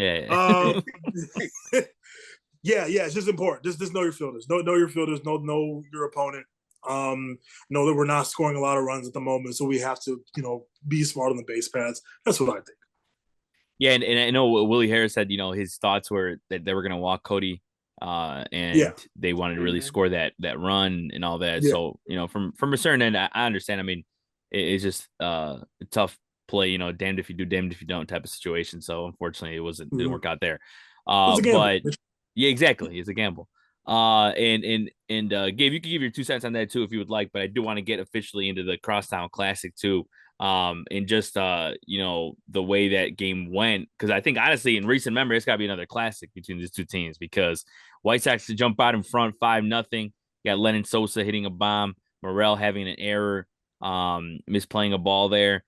Yeah. Yeah. It's just important. Just know your fielders. Know your fielders. Know your opponent. Know that we're not scoring a lot of runs at the moment, so we have to, be smart on the base paths. That's what I think. Yeah, and I know Willie Harris said, his thoughts were that they were going to walk Cody, and they wanted to really score that run and all that. Yeah. So, from a certain end, I understand. I mean, it's just a tough play, damned if you do, damned if you don't type of situation. So, unfortunately, it didn't work out there. But yeah, exactly, it's a gamble. And Gabe, you can give your 2 cents on that too if you would like, but I do want to get officially into the Crosstown Classic too. And just the way that game went, because I think honestly in recent memory it's got to be another classic between these two teams, because White Sox to jump out in front 5-0. Got Lennon Sosa hitting a bomb, Morel having an error, misplaying a ball there.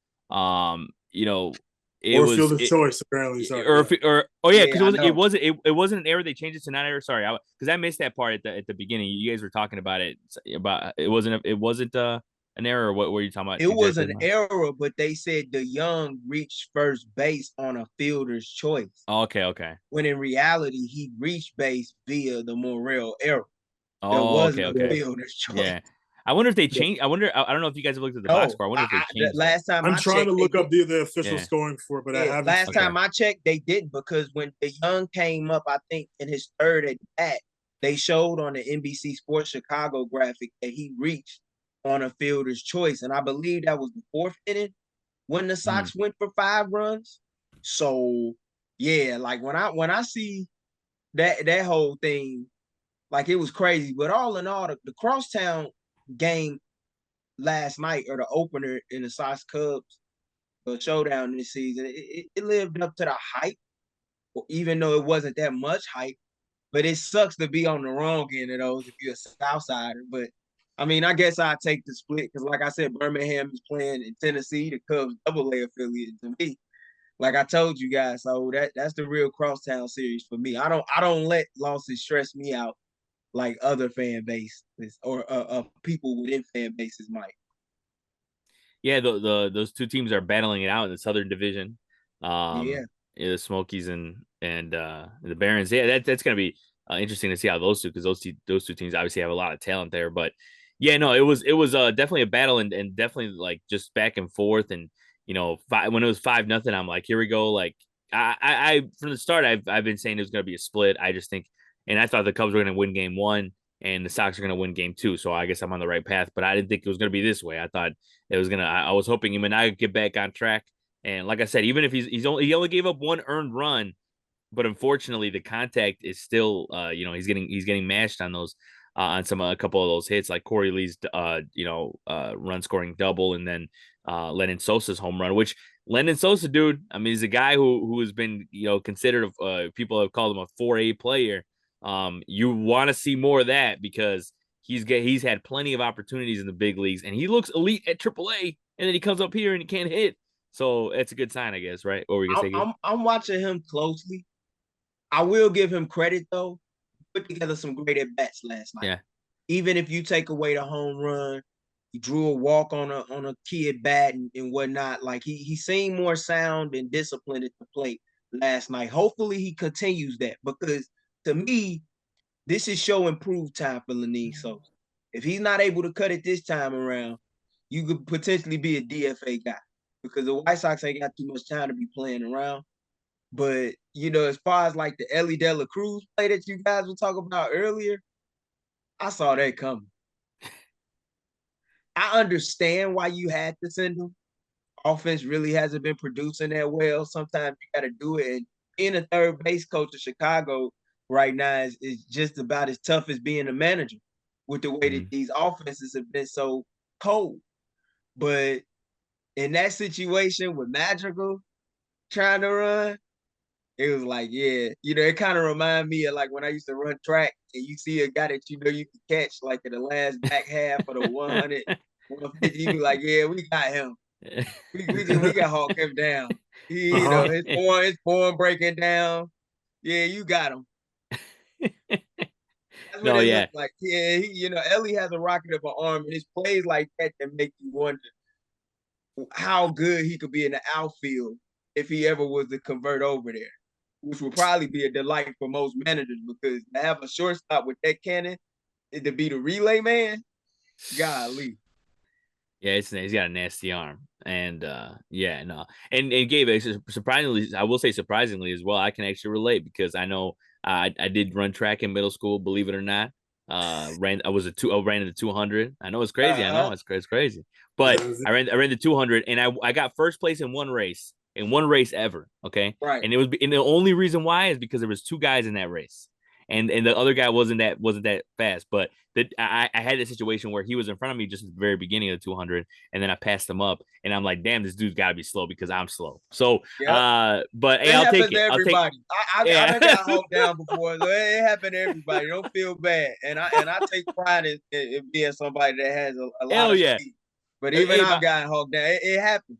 It or was field of choice apparently. Sorry. Because it wasn't an error. They changed it to non-error. Sorry, because I missed that part at the beginning. You guys were talking about it. It wasn't an error. What were you talking about? It was an error, but they said DeYoung reached first base on a fielder's choice. Oh, okay. When in reality, he reached base via the Morel error. Oh, okay. Fielder's choice. Yeah. I wonder if they changed. I don't know if you guys have looked at the box score. I wonder if they changed. Last time I'm trying to look up the official scoring for it, but I haven't. Last time I checked, they didn't, because when DeYoung came up, I think in his third at bat, they showed on the NBC Sports Chicago graphic that he reached on a fielder's choice, and I believe that was the 4th inning when the Sox went for 5 runs. So yeah, like when I see that whole thing, like it was crazy. But all in all, the Crosstown game last night, or the opener in the Sox Cubs showdown this season, it lived up to the hype, even though it wasn't that much hype. But it sucks to be on the wrong end of those if you're a Southsider. But I mean, I guess I take the split, because like I said, Birmingham is playing in Tennessee, the Cubs AA affiliate to me. Like I told you guys, so that's the real Crosstown Series for me. I don't let losses stress me out like other fan bases or people within fan bases might. Yeah, those two teams are battling it out in the Southern Division. The Smokies and the Barons. Yeah, that's gonna be interesting to see how those two, because those two teams obviously have a lot of talent there. But yeah, no, it was definitely a battle, and definitely like just back and forth. And when it was 5-0, I'm like, here we go. Like I from the start, I've been saying it was gonna be a split. I just think. And I thought the Cubs were going to win game 1 and the Sox are going to win game 2. So I guess I'm on the right path, but I didn't think it was going to be this way. I thought it was I was hoping him and I could get back on track. And like I said, even if he only gave up 1 earned run, but unfortunately the contact is still, he's getting mashed on those, on a couple of those hits, like Corey Lee's, run scoring double, and then Lennon Sosa's home run, which Lennon Sosa, dude. I mean, he's a guy who has been, considered, people have called him a 4A player. You want to see more of that because he's had plenty of opportunities in the big leagues, and he looks elite at AAA, and then he comes up here and he can't hit. So it's a good sign, I guess, right? Or we can say, I'm watching him closely. I will give him credit though. Put together some great at bats last night. yeah, Even if you take away the home run, he drew a walk on a key at bat and whatnot. Like he seemed more sound and disciplined at the plate last night. Hopefully he continues that because to me, this is show improved time for Lenny Sosa. If he's not able to cut it this time around, you could potentially be a DFA guy because the White Sox ain't got too much time to be playing around. But as far as like the Ellie De La Cruz play that you guys were talking about earlier, I saw that coming. I understand why you had to send him. Offense really hasn't been producing that well. Sometimes you got to do it. And being a third base coach in Chicago right now is just about as tough as being a manager with the way that these offenses have been so cold. But in that situation with Madrigal trying to run, it was like, yeah, it kind of reminded me of like when I used to run track and you see a guy that you can catch like in the last back half of the 100, 150, you be like, yeah, we got him. We got Hawk him down. His form breaking down. Yeah, you got him. That's what it looks like. Yeah, Ellie has a rocket of an arm, and it's plays like that make you wonder how good he could be in the outfield if he ever was to convert over there, which would probably be a delight for most managers because to have a shortstop with that cannon and to be the relay man, golly. Yeah, he's got a nasty arm. And And Gabe, surprisingly, I will say surprisingly as well, I can actually relate because I know I did run track in middle school, believe it or not. I ran in the 200. I know it's crazy. I know it's crazy. But I ran the 200 and I got first place in one race ever. Okay. Right. And the only reason why is because there was two guys in that race. And the other guy wasn't that fast, but I had a situation where he was in front of me just at the very beginning of the 200, and then I passed him up, and I'm like, damn, this dude's got to be slow because I'm slow. So, but hey, I'll take it. Everybody. I got home down before, so it happened to everybody. Don't feel bad, and I take pride in being somebody that has a lot of speed. But even I've gotten hooked down. It happened.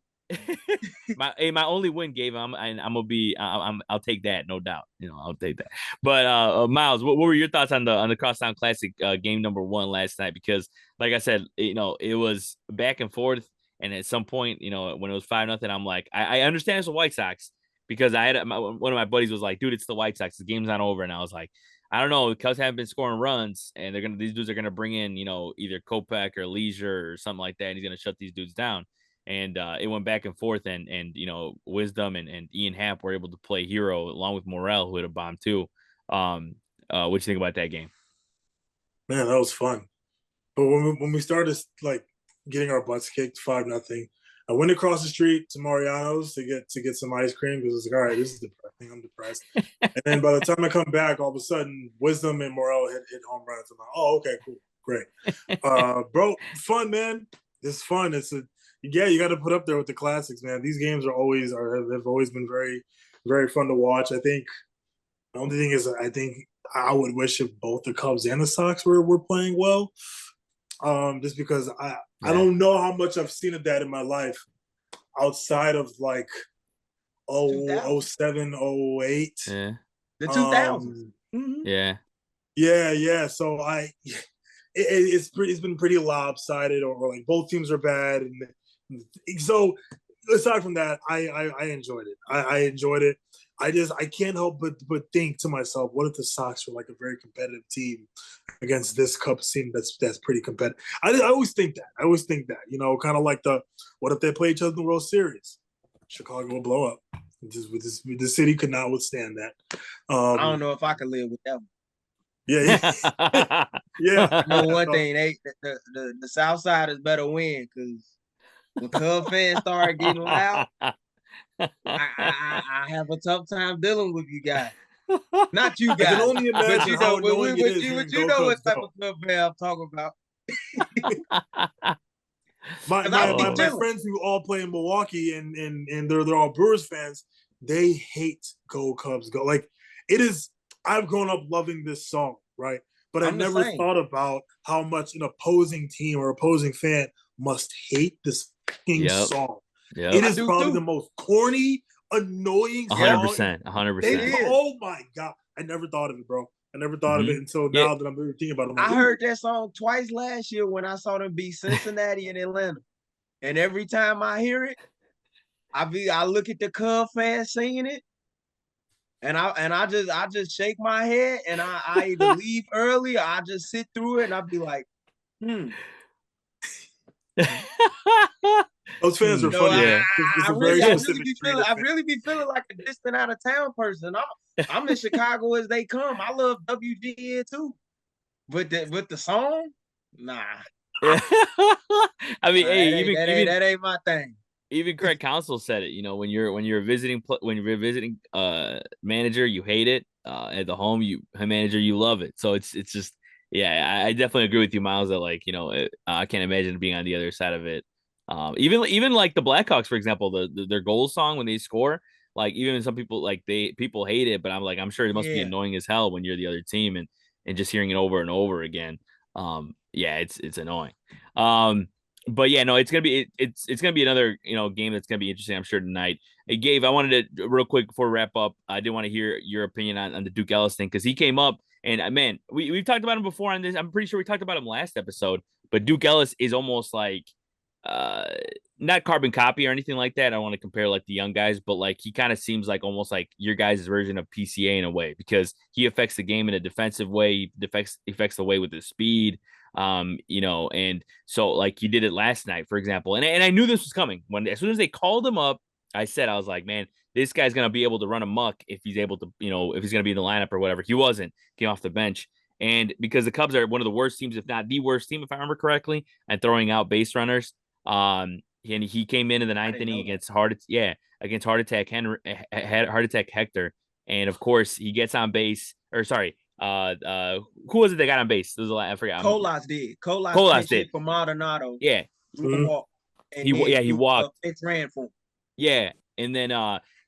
my only win gave him, and I'll take that, no doubt. I'll take that. But Miles, what were your thoughts on the Crosstown Classic game number 1 last night? Because like I said, it was back and forth, and at some point, when it was 5-0, I'm like, I understand it's the White Sox because I had one of my buddies was like, dude, it's the White Sox, the game's not over, and I was like, I don't know, the Cubs haven't been scoring runs, and these dudes are gonna bring in either Kopech or Leisure or something like that, and he's gonna shut these dudes down. And it went back and forth, and Wisdom and Ian Happ were able to play hero along with Morel, who hit a bomb too. What do you think about that game? Man, that was fun. But when we started like getting our butts kicked 5-0, I went across the street to Mariano's to get some ice cream because I was like, all right, this is depressing. I'm depressed. And then by the time I come back, all of a sudden, Wisdom and Morel hit home runs. I'm like, oh, okay, cool, great, bro, fun, man. This is fun. You got to put up there with the classics, man. These games have always been very, very fun to watch. I think the only thing is, I think I would wish if both the Cubs and the Sox were playing well. Just because I don't know how much I've seen of that in my life outside of like 07, 08. Yeah. The 2000s. Yeah. So it's been pretty lopsided, or like both teams are bad, and so aside from that, I enjoyed it. I enjoyed it. I can't help but think to myself, what if the Sox were like a very competitive team against this Cubs team that's pretty competitive? I always think that. Kind of like what if they play each other in the World Series? Chicago will blow up. The city could not withstand that. I don't know if I could live with that one. Yeah. Yeah. I know one thing, the South Siders better win because when Cub fans start getting loud, I have a tough time dealing with you guys. Not you guys. I can only imagine how annoying it is. What type of Cub fan I'm talking about. My 'Cause my I'll my, be Oh, my chilling. friends who all play in Milwaukee and they're all Brewers fans, they hate Go Cubs Go. Like it is. I've grown up loving this song, right? But I I'm the never same. thought about how much an opposing team or opposing fan must hate this fucking yep, song. It yep. I is do probably the too. most corny, annoying A hundred Yep, song. percent, a hundred it percent. is. Oh my god! I never thought of it, bro. I never thought of Mm-hmm. it until Yeah. now that I'm really thinking about it. I'm like, I ooh, heard that song twice last year when I saw them beat Cincinnati and Atlanta. And every time I hear it, I look at the Cub fans singing it, and I just shake my head, and I either leave early or I just sit through it, and I'll be like, hmm. those fans are So funny, Yeah. man. It's I a really, very I really specific be breed feeling, of I fan. really be feeling like a distant out of town person. I'm in Chicago as they come. I love WGN too, but the song, nah, I mean, hey, that ain't that ain't that ain't my thing. even Craig Counsell said it. When you're visiting manager, you hate it. At the home, you manager, you love it. So it's just yeah, I definitely agree with you, Miles. That like I can't imagine being on the other side of it. Even like the Blackhawks, for example, their goal song when they score, like even some people like people hate it, but I'm sure it must be Yeah, annoying as hell when you're the other team and just hearing it over and over again. Yeah, it's annoying. But yeah, no, it's gonna be another game that's gonna be interesting, I'm sure tonight. Hey, Gabe, I wanted to real quick before we wrap up. I did want to hear your opinion on the Duke Ellis thing because he came up and man, we've talked about him before on this. I'm pretty sure we talked about him last episode. But Duke Ellis is almost like uh not carbon copy or anything like that. I don't want to compare like the young guys, but like he kind of seems like almost like your guys' version of PCA in a way because he affects the game in a defensive way. He affects the way with his speed. And so like you did it last night, for example. And I knew this was coming when as soon as they called him up, I was like, man, this guy's gonna be able to run amok if he's able to, if he's gonna be in the lineup or whatever. He wasn't, came off the bench. And because the Cubs are one of the worst teams, if not the worst team, if I remember correctly, and throwing out base runners. And he came in the I ninth didn't inning know that. against Heart Attack Hector, and of course he gets on base. Or sorry, who was it that got on base? There was I forgot. Colas did. Colas Colas pinch did. hit for Maldonado, Yeah, drew a Mhm. walk, and then he Duke walked. pitch ran for him. Yeah, and then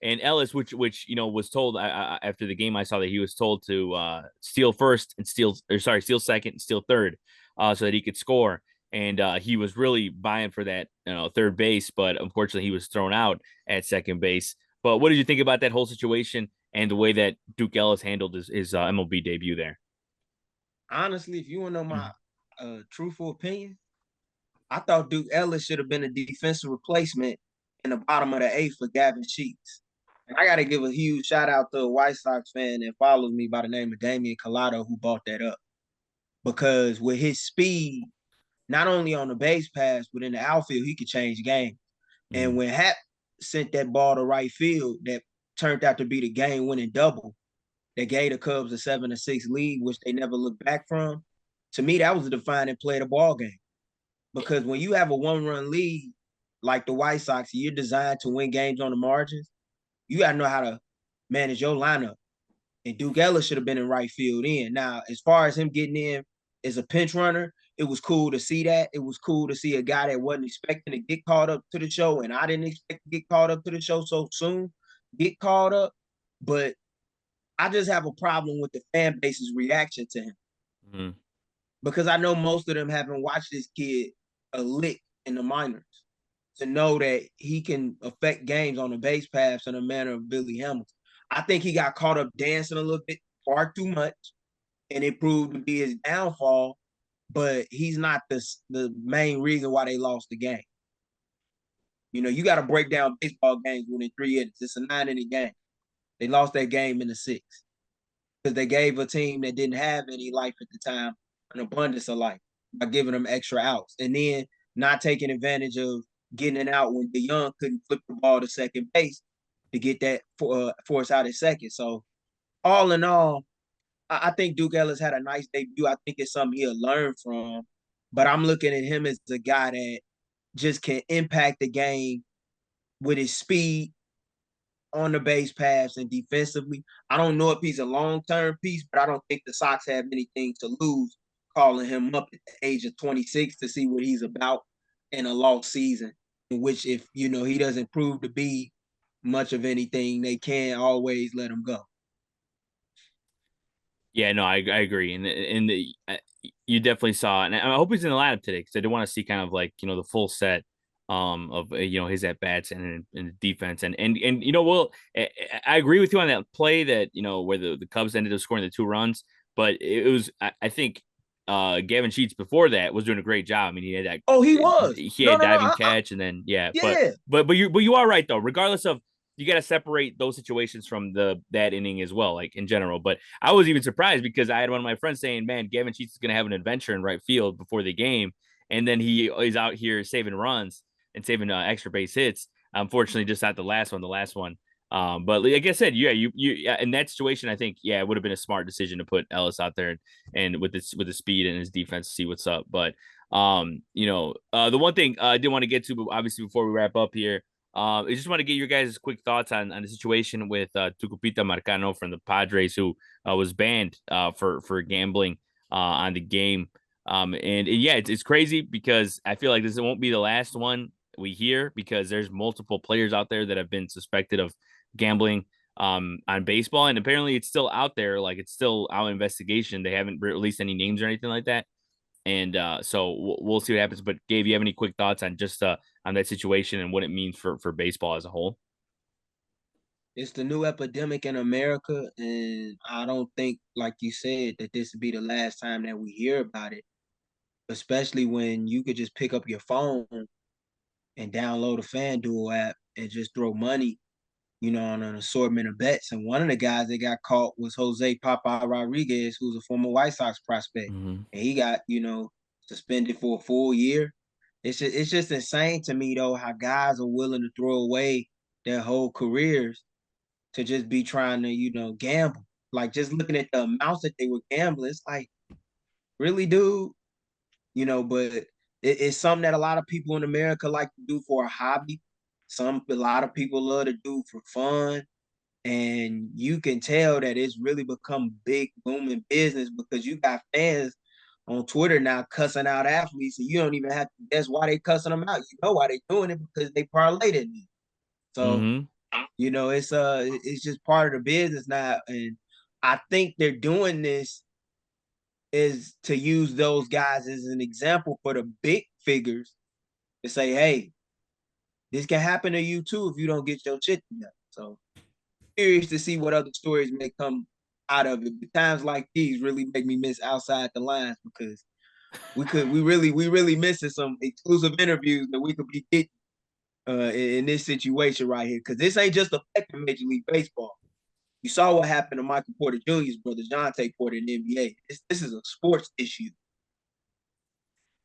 and Ellis, which was told after the game, I saw that he was told to steal first and steal second and steal third, so that he could score. And he was really buying for that, third base, but unfortunately he was thrown out at second base. But what did you think about that whole situation and the way that Duke Ellis handled his MLB debut there? Honestly, if you want to know my truthful opinion, I thought Duke Ellis should have been a defensive replacement in the bottom of the eighth for Gavin Sheets. And I got to give a huge shout out to a White Sox fan that follows me by the name of Damian Collado who bought that up. Because with his speed, not only on the base pass, but in the outfield, he could change the game. And Mm. when Hap sent that ball to right field, that turned out to be the game-winning double that gave the Cubs a 7-6 lead, which they never looked back from. To me, that was a defining play of the ball game. Because when you have a one-run lead like the White Sox, you're designed to win games on the margins. You got to know how to manage your lineup. And Duke Ellis should have been in right field in. Now, as far as him getting in as a pinch runner, it was cool to see that. It was cool to see a guy that wasn't expecting to get called up to the show, and I didn't expect to get called up to the show so soon, get called up. But I just have a problem with the fan base's reaction to him Mm. because I know most of them haven't watched this kid a lick in the minors to know that he can affect games on the base paths in the manner of Billy Hamilton. I think he got caught up dancing a little bit far too much, and it proved to be his downfall. But he's not the main reason why they lost the game. You got to break down baseball games within 3 innings. It's a 9 inning game. They lost that game in the sixth because they gave a team that didn't have any life at the time an abundance of life by giving them extra outs, and then not taking advantage of getting it out when DeYoung couldn't flip the ball to second base to get that force out at second. So all in all, I think Duke Ellis had a nice debut. I think it's something he'll learn from. But I'm looking at him as a guy that just can impact the game with his speed on the base paths and defensively. I don't know if he's a long-term piece, but I don't think the Sox have anything to lose calling him up at the age of 26 to see what he's about. in a lost season, in which if he doesn't prove to be much of anything, they can always let him go. Yeah, no, I agree, and you definitely saw, and I hope he's in the lineup today because I do want to see kind of like the full set of his at bats and defense and well, I agree with you on that play that where the Cubs ended up scoring the 2 runs, but it was I think Gavin Sheets before that was doing a great job. I mean, he had that Oh, he was. he No, had no, no. diving catch and then yeah, Yeah. but you are right though, regardless of you got to separate those situations from that inning as well, like in general. But I was even surprised because I had one of my friends saying, "Man, Gavin Sheets is going to have an adventure in right field before the game," and then he is out here saving runs and saving extra base hits. Unfortunately, just not the last one. The last one. But like I said, yeah, you in that situation, I think it would have been a smart decision to put Ellis out there and with the speed and his defense to see what's up. But the one thing I did want to get to, obviously, before we wrap up here. I just want to get your guys' quick thoughts on the situation with Tucupita Marcano from the Padres, who was banned for gambling on the game. And yeah, it's crazy because I feel like this won't be the last one we hear because there's multiple players out there that have been suspected of gambling on baseball, and apparently it's still out there, like it's still out investigation. They haven't released any names or anything like that. And so we'll see what happens. But Gabe, you have any quick thoughts on just on that situation and what it means for baseball as a whole? It's the new epidemic in America, and I don't think, like you said, that this would be the last time that we hear about it. Especially when you could just pick up your phone and download a FanDuel app and just throw money, on an assortment of bets. And one of the guys that got caught was Jose Papa Rodriguez, who's a former White Sox prospect, Mm-hmm. and he got suspended for a full year. It's just insane to me though how guys are willing to throw away their whole careers to just be trying to gamble. Like just looking at the amounts that they were gambling, it's like, really, dude. But it's something that a lot of people in America like to do for a hobby. A lot of people love to do for fun. And you can tell that it's really become big booming business because you got fans on Twitter now cussing out athletes, and you don't even have to guess why they cussing them out. You know why they doing it because they parlayed in it. So, Mm-hmm. it's just part of the business now. And I think they're doing this is to use those guys as an example for the big figures to say, hey, this can happen to you too if you don't get your shit together. So curious to see what other stories may come out of it. But times like these really make me miss Outside the Lines because we really missing some exclusive interviews that we could be getting in this situation right here. Because this ain't just affecting Major League Baseball. You saw what happened to Michael Porter Jr.'s brother, Jonte Porter, in the NBA. This is a sports issue.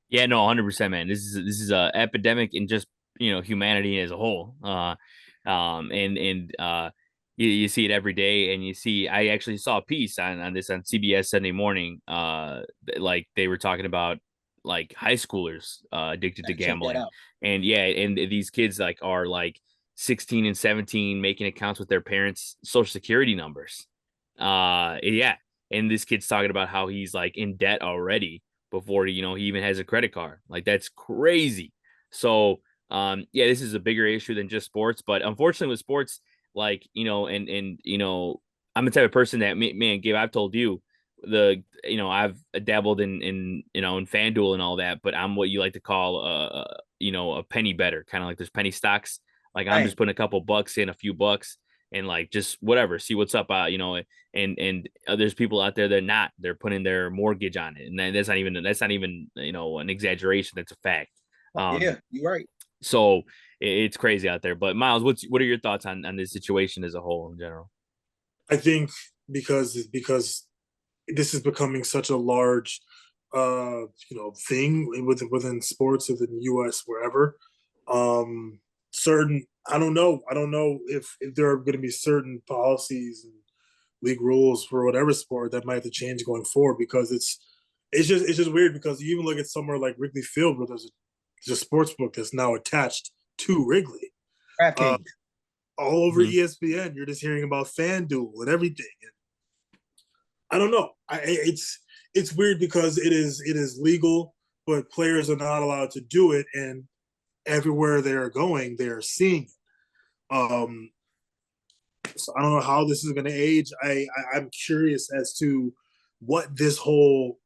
Yeah, no, 100%, man. This is a epidemic in just humanity as a whole. And you see it every day, and you see. I actually saw a piece on this on CBS Sunday Morning. Like they were talking about like high schoolers addicted to Gotta check that gambling, out. and yeah, and these kids like are like 16 and 17 making accounts with their parents' social security numbers. Yeah, and this kid's talking about how he's like in debt already before he even has a credit card. Like that's crazy. So yeah, this is a bigger issue than just sports, but unfortunately with sports, like and I'm the type of person that man, Gabe, I've told you I've dabbled in FanDuel and all that, but I'm what you like to call a penny better, kind of like there's penny stocks. Like I'm Hey, just putting a couple bucks in, a few bucks, and like just whatever, see what's up. And there's people out there that not they're putting their mortgage on it, and then that's not even an exaggeration. That's a fact. yeah, Um, you're right. so it's crazy out there. But Miles, what are your thoughts on this situation as a whole in general? I think because this is becoming such a large thing within sports within the US wherever. Certain I don't know if there are going to be certain policies and league rules for whatever sport that might have to change going forward because it's just weird because you even look at somewhere like Wrigley Field where there's a sports book that's now attached to Wrigley. Uh, DraftKings. all over Mm-hmm. ESPN, you're just hearing about FanDuel and everything. And I don't know. It's weird because it is legal, but players are not allowed to do it. And everywhere they're going, they're seeing it. So I don't know how this is going to age. I'm curious as to what this whole,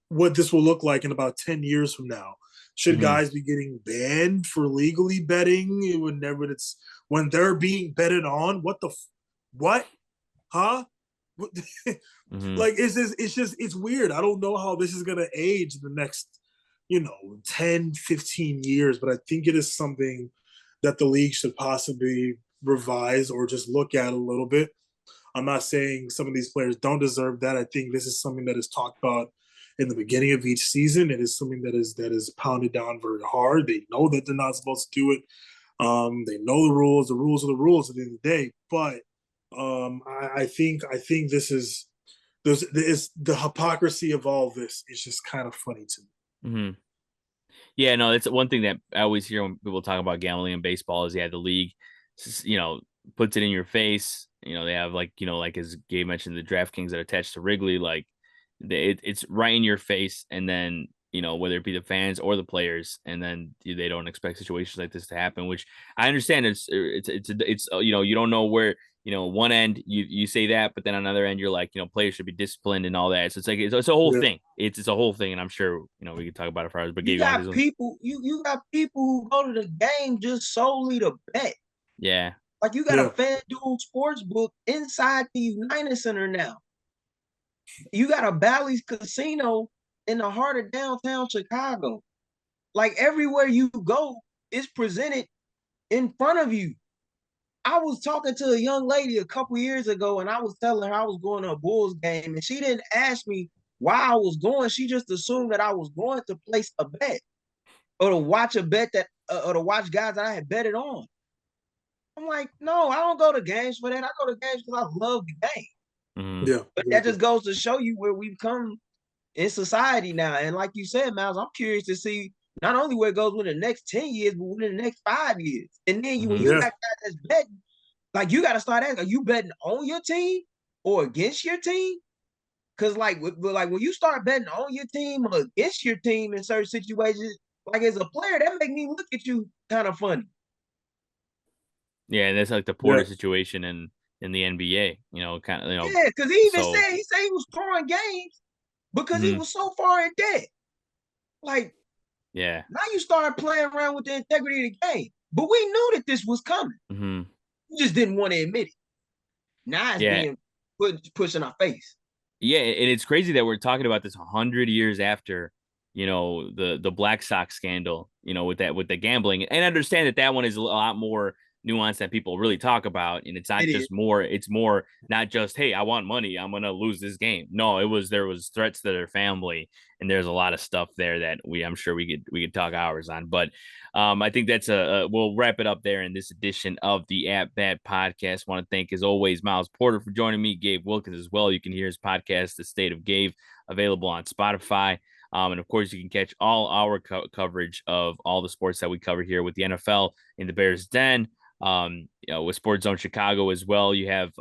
what this will look like in about 10 years from now. Should Mm-hmm. guys be getting banned for legally betting? When they're being betted on. What? Huh? Mm-hmm. Like it's weird. I don't know how this is gonna age in the next, 10, 15 years, but I think it is something that the league should possibly revise or just look at a little bit. I'm not saying some of these players don't deserve that. I think this is something that is talked about in the beginning of each season. It is something that is pounded down very hard. They know that they're not supposed to do it. They know the rules. The rules are the rules at the end of the day. But I think there's the hypocrisy of all this is just kind of funny to me. Mm-hmm. Yeah, no, it's one thing that I always hear when people talk about gambling in baseball is, the league, puts it in your face. They have like as Gabe mentioned, the DraftKings that are attached to Wrigley, like it's right in your face. And then, whether it be the fans or the players, and then they don't expect situations like this to happen, which I understand. You don't know where, one end you say that, but then on another end you're like, players should be disciplined and all that. So it's like it's a whole Yeah. thing. It's a whole thing, and I'm sure we could talk about it for hours. But Gabe, You you want to say got something? people, you got people who go to the game just solely to bet. Yeah. Like you got a Yeah. FanDuel sports book inside the United Center now. You got a Bally's casino in the heart of downtown Chicago. Like everywhere you go, it's presented in front of you. I was talking to a young lady a couple years ago, and I was telling her I was going to a Bulls game, and she didn't ask me why I was going. She just assumed that I was going to place a bet or to watch a bet that or to watch guys that I had betted on. I'm like, no, I don't go to games for that. I go to games because I love the game. Mm-hmm. Yeah. But that just goes to show you where we've come in society now. And like you said, Miles, I'm curious to see not only where it goes within the next 10 years, but within the next 5 years. And then when Mm-hmm. you Yeah. got guys that's betting, like you got to start asking, are you betting on your team or against your team? Because like when you start betting on your team or against your team in certain situations, like as a player, that make me look at you kind of funny. Yeah, and that's like the Yeah. Porter situation in the NBA. Kind of. Yeah, because So. he said he was throwing games because he Mm-hmm. was so far in debt. Like Yeah. now you start playing around with the integrity of the game. But we knew that this was coming. Mm-hmm. We just didn't want to admit it. Now it's Yeah. being pushed in our face. Yeah, and it's crazy that we're talking about this 100 years after, the Black Sox scandal, with the gambling. And I understand that one is a lot more nuanced than people really talk about, and it's not It is. just more. It's more not just, hey, I want money, I'm gonna lose this game. No, there was threats to their family, and there's a lot of stuff there that I'm sure we could talk hours on. But I think that's we'll wrap it up there in this edition of the At Bat Podcast. Want to thank, as always, Miles Porter for joining me, Gabe Wilkins as well. You can hear his podcast, The State of Gabe, available on Spotify. And of course, you can catch all our coverage of all the sports that we cover here with the NFL in the Bears Den. With Sports Zone Chicago as well. You have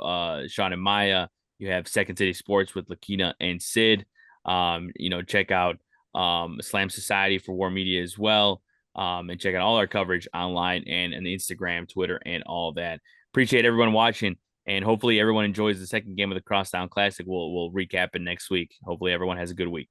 Sean and Maya. You have Second City Sports with Lakina and Sid. Check out Slam Society for War Media as well. And check out all our coverage online and the Instagram, Twitter, and all that. Appreciate everyone watching, and hopefully everyone enjoys the second game of the Crosstown Classic. We'll recap it next week. Hopefully everyone has a good week.